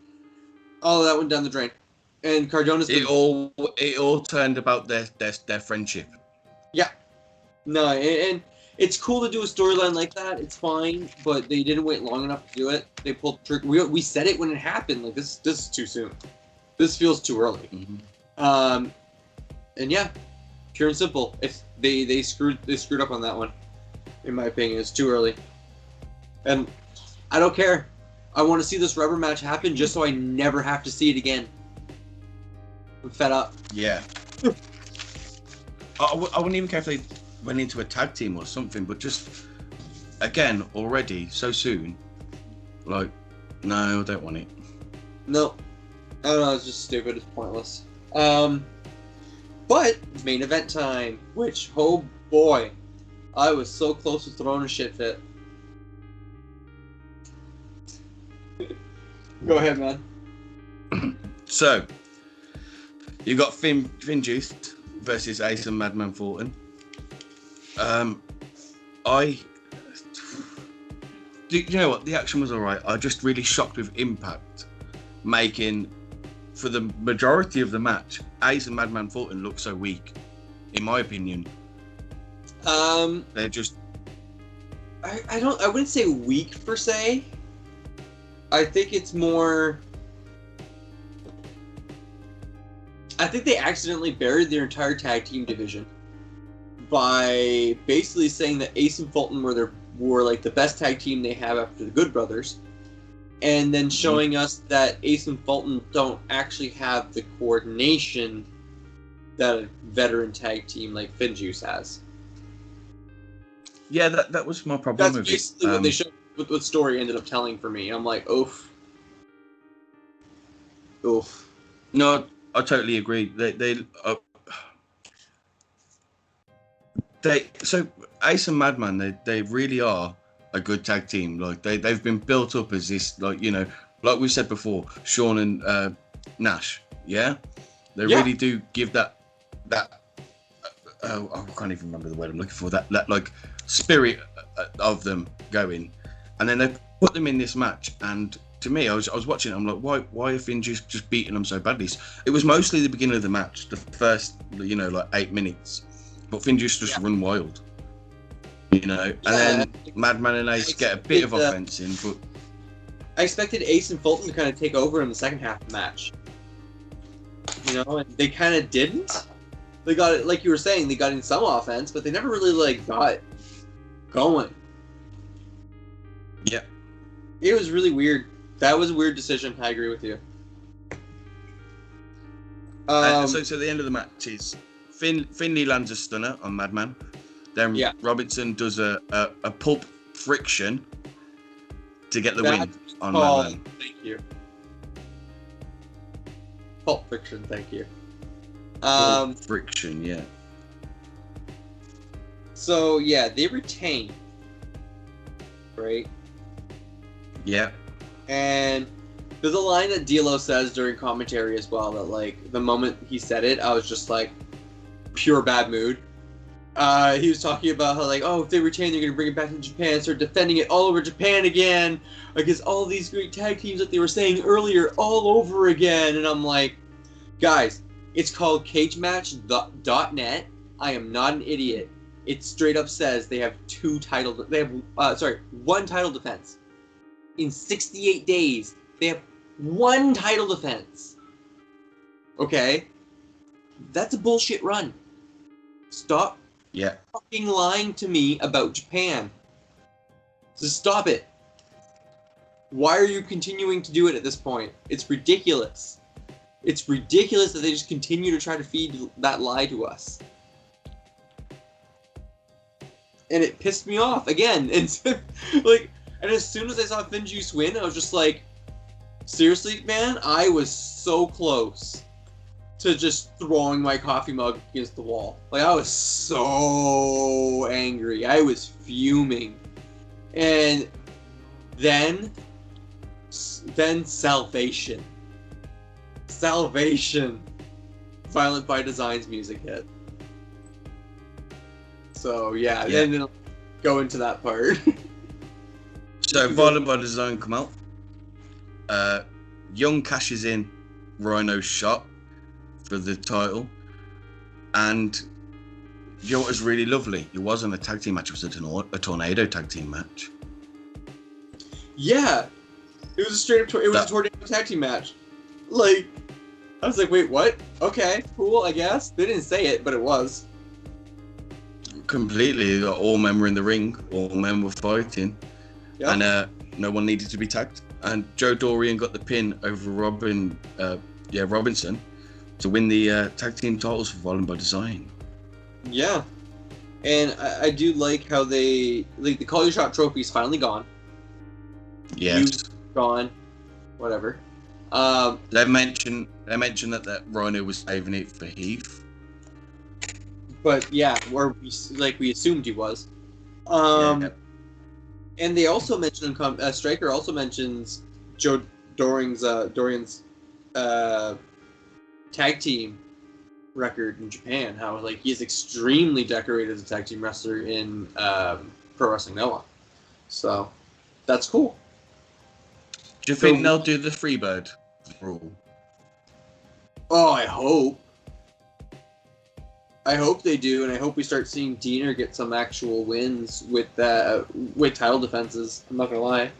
[SPEAKER 2] All of that went down the drain. And Cardona's
[SPEAKER 3] It all turned about their friendship.
[SPEAKER 2] Yeah. No, and it's cool to do a storyline like that. It's fine, but they didn't wait long enough to do it. They pulled the trigger. We said it when it happened. Like this is too soon. This feels too early.
[SPEAKER 3] Mm-hmm.
[SPEAKER 2] And yeah, pure and simple. It's they screwed up on that one. In my opinion, it's too early. And I don't care. I want to see this rubber match happen just so I never have to see it again. I'm fed up.
[SPEAKER 3] Yeah. I wouldn't even care if they went into a tag team or something, but just, again, already, so soon, like, no, I don't want it.
[SPEAKER 2] No. I don't know, it's just stupid, it's pointless. But, main event time, which, oh boy, I was so close to throwing a shit fit. Go ahead, man.
[SPEAKER 3] So, you got Finn Juiced versus Ace and Madman Fulton. You know what? The action was alright. I just really shocked with Impact making, for the majority of the match, Ace and Madman Fulton look so weak, in my opinion.
[SPEAKER 2] They're
[SPEAKER 3] just.
[SPEAKER 2] I wouldn't say weak per se. I think it's more. I think they accidentally buried their entire tag team division by basically saying that Ace and Fulton were like the best tag team they have after the Good Brothers, and then showing us that Ace and Fulton don't actually have the coordination that a veteran tag team like Finjuice has.
[SPEAKER 3] Yeah, that was my problem.
[SPEAKER 2] That's basically what they showed. What story ended up telling for me. I'm like, oof.
[SPEAKER 3] No, I totally agree. So Ace and Madman, they really are a good tag team. Like they've been built up as this, like, you know, like we said before, Sean and Nash. Yeah, they really do give that. I can't even remember the word I'm looking for. That like spirit of them going, and then they put them in this match. And to me, I was watching it. I'm like, why are Finn just beating them so badly? It was mostly the beginning of the match, the first, you know, like 8 minutes. But Finn just run wild, you know. And then Madman and Ace get a bit of offense in, but
[SPEAKER 2] I expected Ace and Fulton to kind of take over in the second half of the match. You know, and they kind of didn't. They got it, like you were saying, they got in some offense, but they never really like got going.
[SPEAKER 3] Yeah,
[SPEAKER 2] it was really weird. That was a weird decision. I agree with you.
[SPEAKER 3] So the end of the match is Finley lands a stunner on Madman. Then Robinson does a pulp friction to get the win on Madman.
[SPEAKER 2] Thank you. Pulp friction, thank you.
[SPEAKER 3] Friction, yeah.
[SPEAKER 2] So yeah, they retain, right?
[SPEAKER 3] Yeah.
[SPEAKER 2] And there's a line that D'Lo says during commentary as well that, like, the moment he said it, I was just like, pure bad mood. He was talking about how, like, oh, if they retain, they're gonna bring it back to Japan, start defending it all over Japan again against all these great tag teams that they were saying earlier, all over again. And I'm like, guys, it's called CageMatch.net. I am not an idiot. It straight up says they have one title defense. In 68 days, they have one title defense. Okay? That's a bullshit run. Stop fucking lying to me about Japan. Just stop it. Why are you continuing to do it at this point? It's ridiculous. It's ridiculous that they just continue to try to feed that lie to us. And it pissed me off again. And like, and as soon as I saw Finjuice win, I was just like, seriously, man, I was so close to just throwing my coffee mug against the wall. Like, I was so angry. I was fuming. And then Salvation. Violent by Design's music hit. So yeah, then it'll go into that part.
[SPEAKER 3] So Violent by Design come out. Young cashes in Rhino's shot for the title, and you know what was really lovely? It wasn't a tag team match; it was a tornado tag team match.
[SPEAKER 2] Yeah, it was a straight up. It was a tornado tag team match. Like, I was like, wait, what? Okay, cool. I guess they didn't say it, but it was
[SPEAKER 3] completely. All men were in the ring. All men were fighting,
[SPEAKER 2] yep.
[SPEAKER 3] And no one needed to be tagged. And Joe Dorian got the pin over Robinson to win the tag team titles for Violent by Design.
[SPEAKER 2] Yeah, and I do like how the Call Your Shot trophy is finally gone.
[SPEAKER 3] Yes,
[SPEAKER 2] gone. Whatever.
[SPEAKER 3] They mentioned that Rhino was saving it for Heath.
[SPEAKER 2] But yeah, we assumed he was. And they also mentioned Stryker also mentions Joe Dorian's tag team record in Japan. How like he is extremely decorated as a tag team wrestler in Pro Wrestling Noah. So that's cool.
[SPEAKER 3] Do you think they'll do the Freebird rule?
[SPEAKER 2] Oh, I hope. I hope they do, and I hope we start seeing Diener get some actual wins with title defenses. I'm not gonna lie,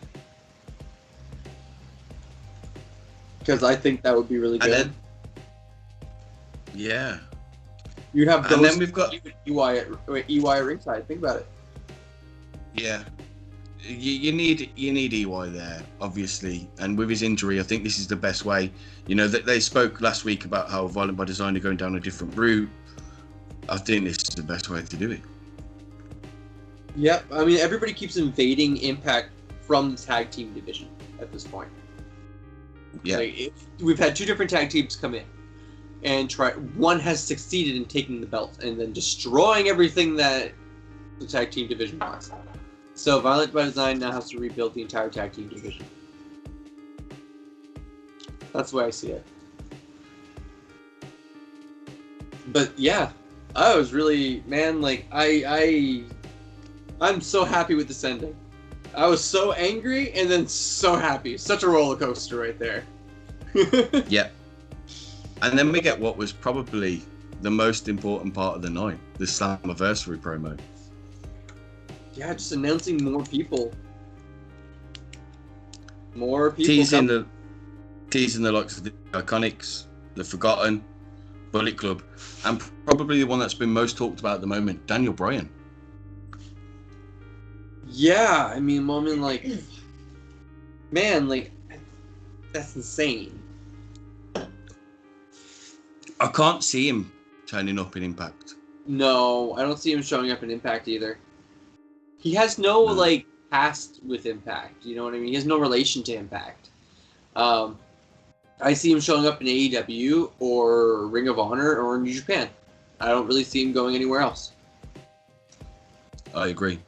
[SPEAKER 2] because I think that would be really good.
[SPEAKER 3] And then, yeah.
[SPEAKER 2] You'd have those.
[SPEAKER 3] And then we've got
[SPEAKER 2] EY at ringside. Think about it.
[SPEAKER 3] Yeah. You need EY there, obviously, and with his injury, I think this is the best way. You know that they spoke last week about how Violent by Design are going down a different route. I think this is the best way to do it.
[SPEAKER 2] Yep, I mean everybody keeps invading Impact from the tag team division at this point.
[SPEAKER 3] Yeah,
[SPEAKER 2] we've had two different tag teams come in and one has succeeded in taking the belt and then destroying everything that the tag team division wants. So Violent by Design now has to rebuild the entire tag team division. That's the way I see it. But yeah, I was really, man, like I'm so happy with this ending. I was so angry and then so happy. Such a roller coaster right there.
[SPEAKER 3] Yeah. And then we get what was probably the most important part of the night, the Slammiversary promo.
[SPEAKER 2] Yeah, just announcing more people. More people.
[SPEAKER 3] Teasing the likes of the Iconics, the Forgotten, Bullet Club, and probably the one that's been most talked about at the moment, Daniel Bryan.
[SPEAKER 2] Yeah, I mean, like, man, like, that's insane.
[SPEAKER 3] I can't see him turning up in Impact.
[SPEAKER 2] No, I don't see him showing up in Impact either. He has no, like, past with Impact, you know what I mean? He has no relation to Impact. I see him showing up in AEW or Ring of Honor or New Japan. I don't really see him going anywhere else.
[SPEAKER 3] I agree.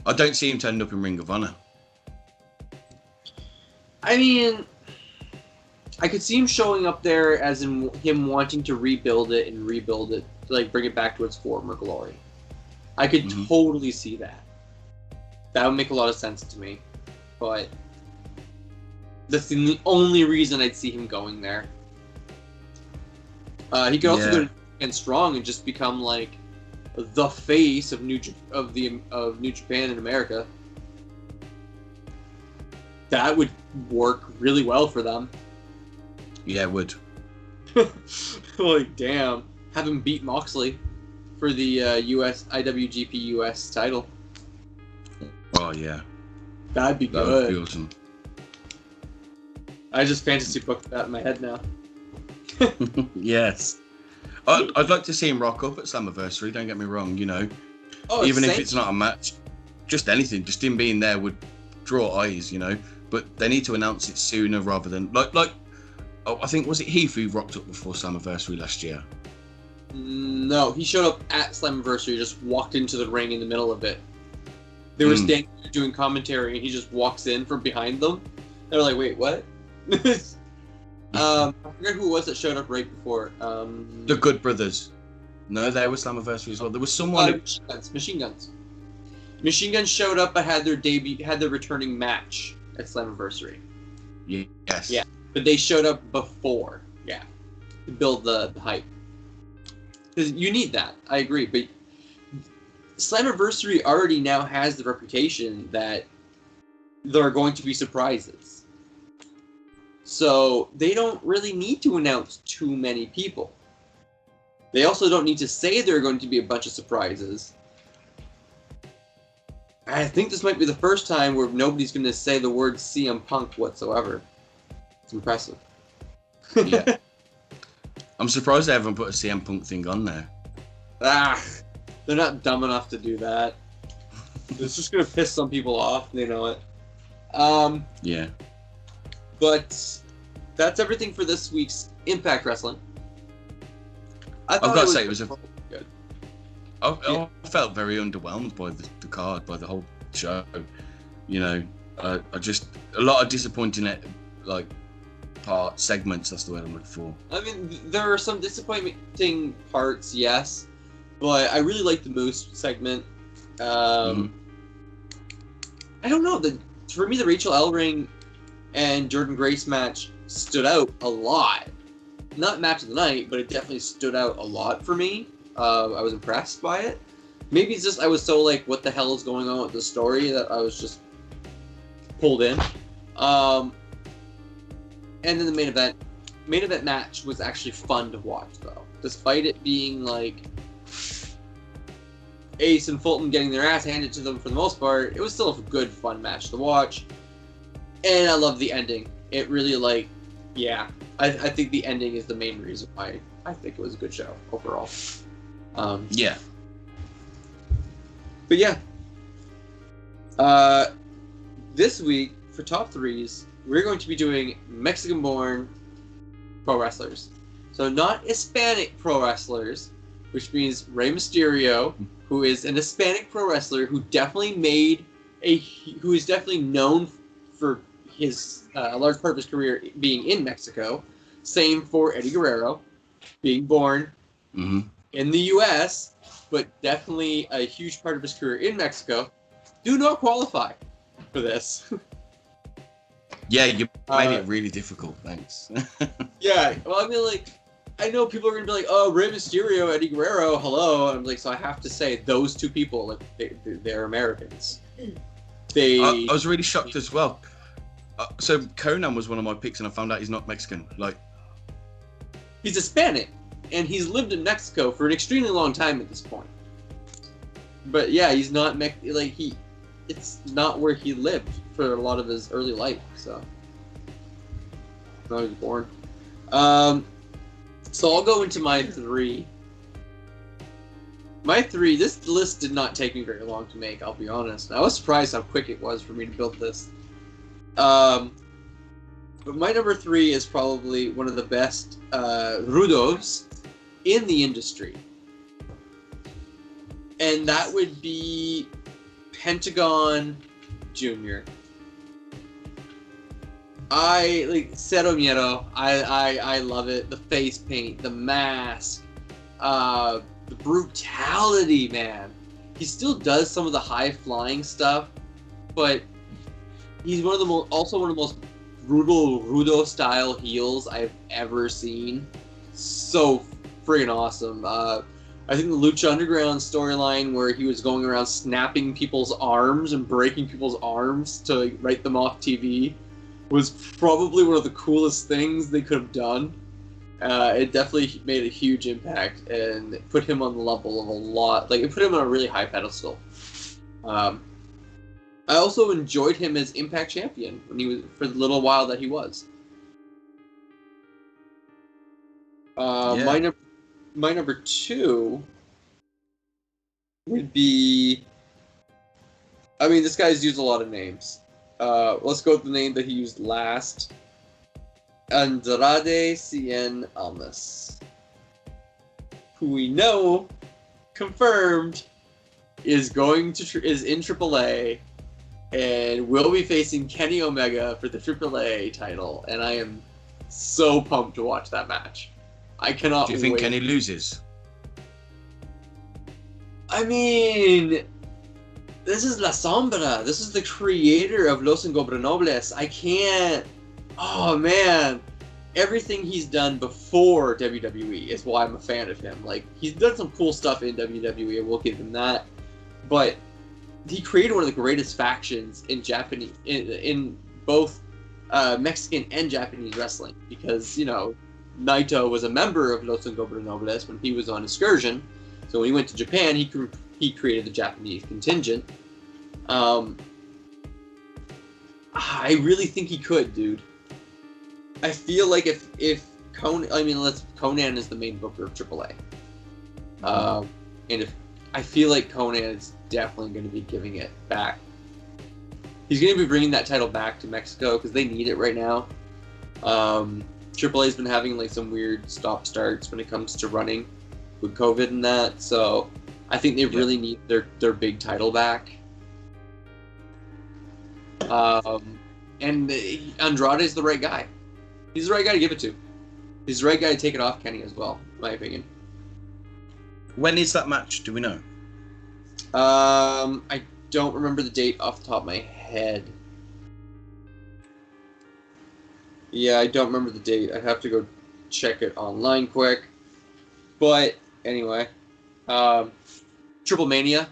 [SPEAKER 3] I don't see him turning up in Ring of Honor.
[SPEAKER 2] I mean, I could see him showing up there as in him wanting to rebuild it, to, like, bring it back to its former glory. I could totally see that. That would make a lot of sense to me. But that's the only reason I'd see him going there. He could also go to Japan Strong and just become like the face of New Japan in America. That would work really well for them.
[SPEAKER 3] Yeah, it would.
[SPEAKER 2] Like, damn. Have him beat Moxley for the IWGP US title.
[SPEAKER 3] Oh, yeah.
[SPEAKER 2] That'd be good.
[SPEAKER 3] That would be awesome.
[SPEAKER 2] I just fantasy booked that in my head now.
[SPEAKER 3] Yes. I'd like to see him rock up at Slammiversary, don't get me wrong, you know.
[SPEAKER 2] Oh,
[SPEAKER 3] even if it's not a match, just anything, just him being there would draw eyes, you know. But they need to announce it sooner rather than like I think, was it Heath who rocked up before Slammiversary last year?
[SPEAKER 2] No, he showed up at Slammiversary, just walked into the ring in the middle of it. They were standing there doing commentary, and he just walks in from behind them. They're like, "Wait, what?" I forget who it was that showed up right before.
[SPEAKER 3] The Good Brothers. No, they were Slammiversary as well. There was someone.
[SPEAKER 2] Machine Guns. Machine Guns showed up, but had their returning match at Slammiversary.
[SPEAKER 3] Yes.
[SPEAKER 2] Yeah, but they showed up before. Yeah, to build the hype. Because you need that. I agree, but Slammiversary already now has the reputation that there are going to be surprises. So they don't really need to announce too many people. They also don't need to say there are going to be a bunch of surprises. I think this might be the first time where nobody's going to say the word CM Punk whatsoever. It's impressive.
[SPEAKER 3] Yeah. I'm surprised they haven't put a CM Punk thing on there.
[SPEAKER 2] They're not dumb enough to do that. It's just going to piss some people off. They know it.
[SPEAKER 3] Yeah.
[SPEAKER 2] But that's everything for this week's Impact Wrestling.
[SPEAKER 3] I've got to say, it was
[SPEAKER 2] good.
[SPEAKER 3] I felt very underwhelmed by the card, by the whole show. You know, I just a lot of disappointing segments. That's the word I'm looking for.
[SPEAKER 2] I mean, there are some disappointing parts, yes, but I really liked the Moose segment. I don't know. For me, the Rachel Ellering and Jordan Grace match stood out a lot. Not match of the night, but it definitely stood out a lot for me. I was impressed by it. Maybe it's just I was so like, what the hell is going on with the story, that I was just pulled in. And then the main event match was actually fun to watch, though. Despite it being like Ace and Fulton getting their ass handed to them for the most part, it was still a good, fun match to watch. And I love the ending. It really I think the ending is the main reason why I think it was a good show overall.
[SPEAKER 3] Yeah.
[SPEAKER 2] But yeah. This week, for top threes, we're going to be doing Mexican-born pro wrestlers. So not Hispanic pro wrestlers, which means Rey Mysterio, who is an Hispanic pro wrestler who is definitely known for his a large part of his career being in Mexico. Same for Eddie Guerrero, being born in the U.S., but definitely a huge part of his career in Mexico. Do not qualify for this.
[SPEAKER 3] Yeah, you made it really difficult. Thanks.
[SPEAKER 2] Yeah, well, I mean, I know people are gonna be like, "Oh, Rey Mysterio, Eddie Guerrero, hello," and I'm like, so I have to say those two people, they're Americans.
[SPEAKER 3] I was really shocked as well. So Conan was one of my picks, and I found out he's not Mexican.
[SPEAKER 2] He's Hispanic, and he's lived in Mexico for an extremely long time at this point. But yeah, he's not it's not where he lived for a lot of his early life. So when he was born. So I'll go into my three. My three. This list did not take me very long to make. I'll be honest. I was surprised how quick it was for me to build this. But my number three is probably one of the best rudos in the industry. And that would be Pentagon Jr. Cero Miedo. I love it. The face paint, the mask, the brutality, man. He still does some of the high flying stuff, but he's one of the most brutal rudo style heels I've ever seen. So friggin' awesome. I think the Lucha Underground storyline where he was going around snapping people's arms and breaking people's arms to write them off TV was probably one of the coolest things they could have done. It definitely made a huge impact and put him on the level of a lot. It put him on a really high pedestal. I also enjoyed him as Impact Champion when he was, for the little while that he was. My number two would be. I mean, this guy's used a lot of names. Let's go with the name that he used last. Andrade Cien Almas, who we know, confirmed, is in AAA and will be facing Kenny Omega for the AAA title, and I am so pumped to watch that match. I cannot.
[SPEAKER 3] Do you think
[SPEAKER 2] wait.
[SPEAKER 3] Kenny loses?
[SPEAKER 2] I mean, this is La Sombra. This is the creator of Los Ingobernables. I can't Oh man, everything he's done before WWE is why I'm a fan of him. Like, he's done some cool stuff in WWE, I will give him that. But he created one of the greatest factions in Japanese, in both Mexican and Japanese wrestling, because, you know, Naito was a member of Los Ingobernables when he was on excursion. So when he went to Japan, he created the Japanese contingent. I really think he could, dude. I feel like if Conan, Conan is the main booker of AAA, and if I feel like Conan is definitely going to be giving it back. He's going to be bringing that title back to Mexico because they need it right now. AAA's been having like some weird stop starts when it comes to running with COVID and that, so I think they really need their big title back. And Andrade is the right guy. He's the right guy to give it to. He's the right guy to take it off Kenny as well, in my opinion.
[SPEAKER 3] When is that match? Do we know?
[SPEAKER 2] I don't remember the date off the top of my head. Yeah, I don't remember the date. I'd have to go check it online quick. But anyway, Triple Mania.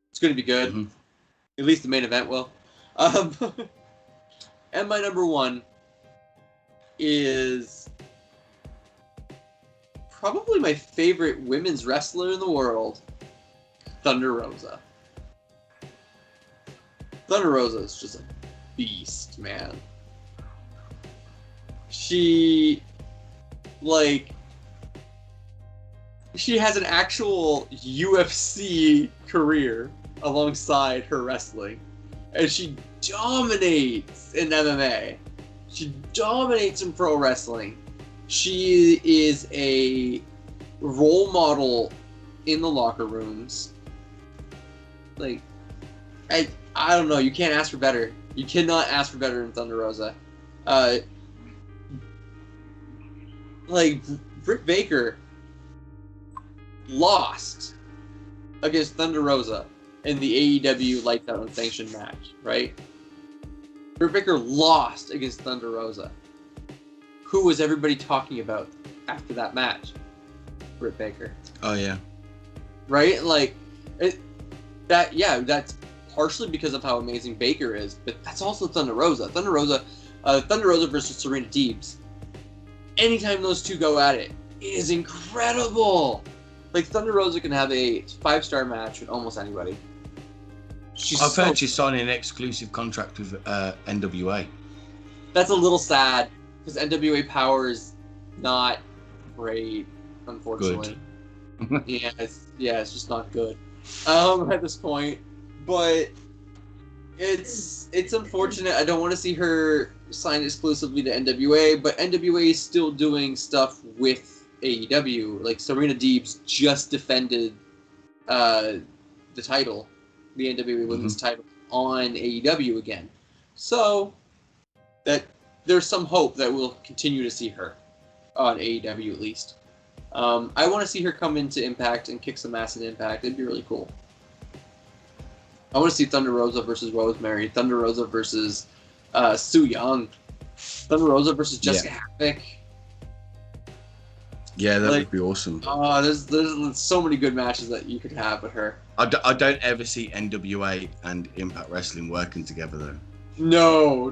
[SPEAKER 2] It's going to be good.
[SPEAKER 3] Mm-hmm.
[SPEAKER 2] At least the main event will. And my number one is probably my favorite women's wrestler in the world, Thunder Rosa. Thunder Rosa is just a beast, man. She has an actual UFC career alongside her wrestling. And she dominates in MMA. She dominates in pro wrestling. She is a role model in the locker rooms. Like, I don't know. You can't ask for better. You cannot ask for better than Thunder Rosa. Britt Baker lost against Thunder Rosa in the AEW Lights Out Unsanctioned match, right? Britt Baker lost against Thunder Rosa. Who was everybody talking about after that match? Britt Baker.
[SPEAKER 3] Oh yeah.
[SPEAKER 2] Right? Like, that's partially because of how amazing Baker is, but that's also Thunder Rosa. Thunder Rosa versus Serena Deebs. Anytime those two go at it, it is incredible. Like, Thunder Rosa can have a 5-star match with almost anybody.
[SPEAKER 3] I've heard she's signing an exclusive contract with NWA.
[SPEAKER 2] That's a little sad, because NWA Power is not great, unfortunately.
[SPEAKER 3] Good.
[SPEAKER 2] it's just not good at this point. But it's unfortunate. I don't want to see her sign exclusively to NWA, but NWA is still doing stuff with AEW. Like, Serena Deebs just defended the title, the NWA Women's title, on AEW again. So that there's some hope that we'll continue to see her on AEW at least. I want to see her come into Impact and kick some ass in Impact. It'd be really cool. I want to see Thunder Rosa versus Rosemary, Thunder Rosa versus Su Yung, Thunder Rosa versus Jessica Havoc.
[SPEAKER 3] Yeah, that would be awesome.
[SPEAKER 2] There's so many good matches that you could have with her.
[SPEAKER 3] I don't ever see NWA and Impact Wrestling working together, though.
[SPEAKER 2] No,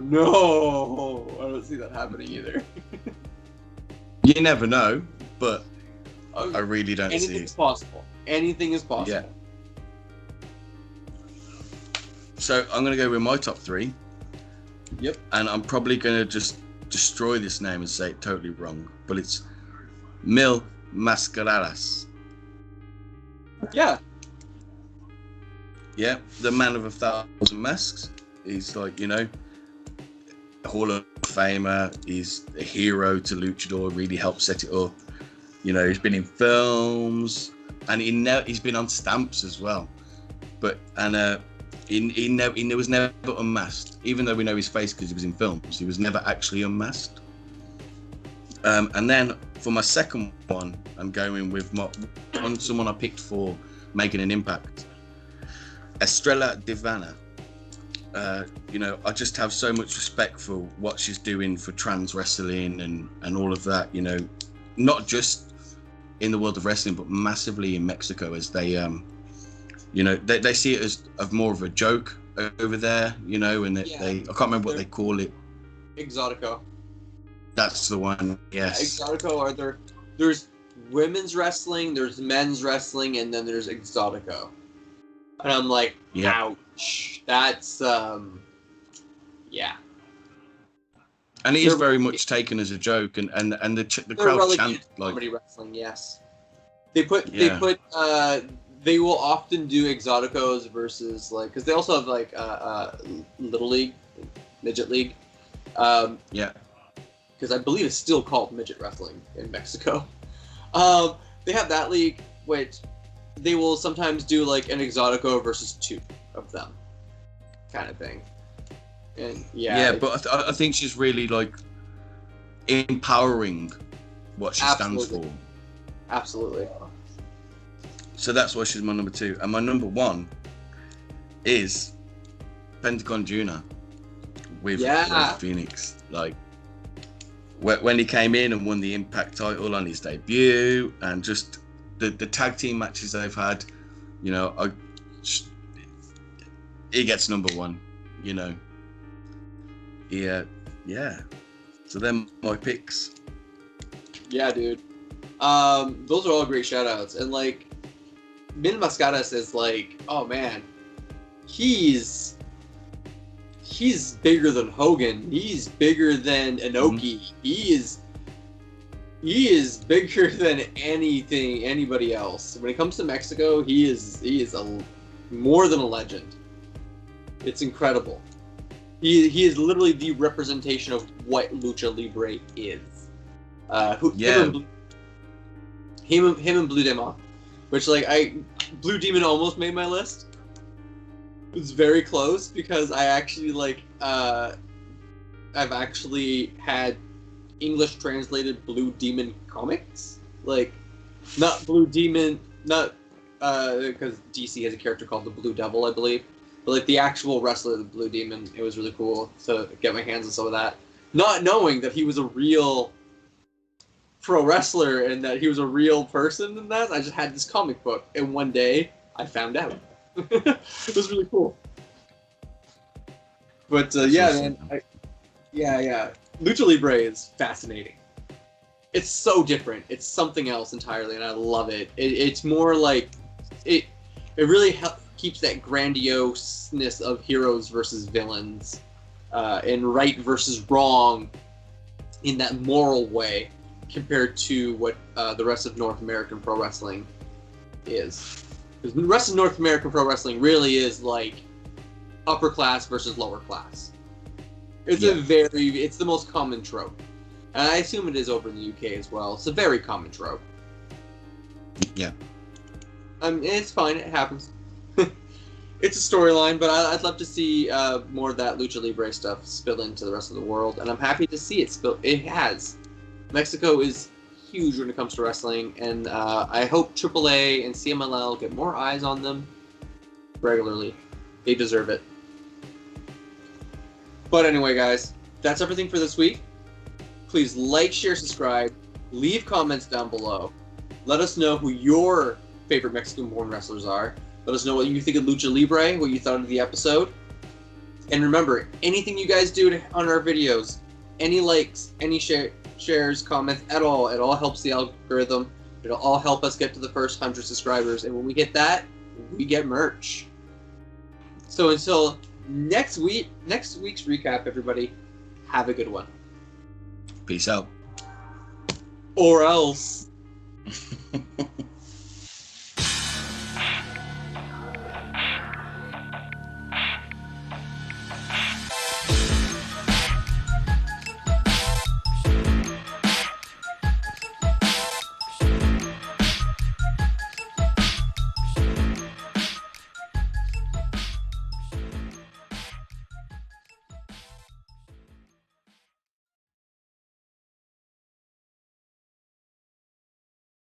[SPEAKER 2] I don't see that happening either.
[SPEAKER 3] You never know, but I really don't see it.
[SPEAKER 2] Anything is possible. Anything is possible.
[SPEAKER 3] Yeah. So I'm going to go with my top 3.
[SPEAKER 2] Yep.
[SPEAKER 3] And I'm probably going to just destroy this name and say it totally wrong, but it's Mil Mascaradas.
[SPEAKER 2] Yeah.
[SPEAKER 3] Yeah, the man of 1,000 masks. He's like, a Hall of Famer. He's a hero to Luchador, really helped set it up. He's been in films, and he's been on stamps as well. He was never unmasked, even though we know his face because he was in films. He was never actually unmasked. And then for my second one, I'm going with someone I picked for making an impact. Estrella Divana. I just have so much respect for what she's doing for trans wrestling and all of that. Not just in the world of wrestling, but massively in Mexico, as they they see it as more of a joke over there. And I can't remember what they call it.
[SPEAKER 2] Exotico.
[SPEAKER 3] That's the one. Yes.
[SPEAKER 2] Exotico there's women's wrestling, there's men's wrestling, and then there's Exotico. And I'm like, ouch. That's yeah.
[SPEAKER 3] And it is very much taken as a joke, and the crowd chant like
[SPEAKER 2] comedy wrestling. Yes, they will often do Exoticos versus because they also have Little League, Midget League. Because I believe it's still called midget wrestling in Mexico. They have that league, which they will sometimes do an Exotico versus 2 of them, kind of thing. And
[SPEAKER 3] but I think she's really empowering what she stands for.
[SPEAKER 2] Absolutely.
[SPEAKER 3] So that's why she's my number 2, and my number 1 is Pentagon Jr. with Phoenix. When he came in and won the Impact title on his debut, and just the tag team matches they've had, he gets number 1. So they're my picks.
[SPEAKER 2] Yeah, dude. Those are all great shout-outs. And Min Mascaras is oh man, he's bigger than Hogan. He's bigger than Inoki. Mm-hmm. He is bigger than anybody else. When it comes to Mexico, he is more than a legend. It's incredible. He is literally the representation of what Lucha Libre is. Him and Blue Demon, which Blue Demon almost made my list. It was very close because I actually I've actually had English translated Blue Demon comics, not Blue Demon, not because DC has a character called the Blue Devil, I believe, but the actual wrestler, the Blue Demon. It was really cool to get my hands on some of that, not knowing that he was a real pro wrestler and that he was a real person. And that I just had this comic book, and one day I found out. It was really cool. But man, Lucha Libre is fascinating. It's so different. It's something else entirely, and I love it. It's more it really keeps that grandioseness of heroes versus villains, and right versus wrong in that moral way, compared to what the rest of North American pro wrestling is. Because the rest of North American pro wrestling really is upper class versus lower class. It's it's the most common trope. And I assume it is over in the UK as well. It's a very common trope.
[SPEAKER 3] Yeah.
[SPEAKER 2] It's fine, it happens. It's a storyline, but I'd love to see more of that Lucha Libre stuff spill into the rest of the world, and I'm happy to see it spill. It has. Mexico is huge when it comes to wrestling, and I hope AAA and CMLL get more eyes on them regularly. They deserve it. But anyway, guys, that's everything for this week. Please like, share, subscribe, leave comments down below. Let us know who your favorite Mexican-born wrestlers are. Let us know what you think of Lucha Libre, what you thought of the episode. And remember, anything you guys do on our videos, any likes, any shares, comments, at all, it all helps the algorithm. It'll all help us get to the first 100 subscribers. And when we get that, we get merch. So until next week's recap, everybody, have a good one.
[SPEAKER 3] Peace out.
[SPEAKER 2] Or else.